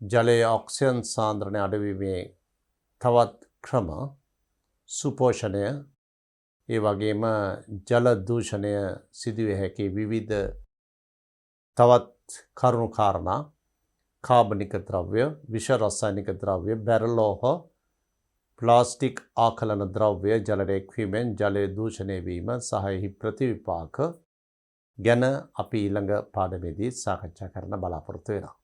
ජලයේ ඔක්සිජන් සාන්ද්‍රණය අඩුවීමේ තවත් ක්‍රම සුපෝෂණය ඒ වගේම ජල දූෂණය සිදුවිය හැකි විවිධ තවත් කරුණු කාරණා කාබනික ද්‍රව්‍ය විෂ රසායනික ද්‍රව්‍ය බැරලෝහ ප්ලාස්ටික් ආකලන ද්‍රව්‍ය ජලයට එක්වීමෙන් ජලය දූෂණය වීම සහ එහි ප්‍රතිවිපාක ගැන අපි ඊළඟ පාඩමේදී සාකච්ඡා කරන්න බලාපොරොත්තු වෙනවා.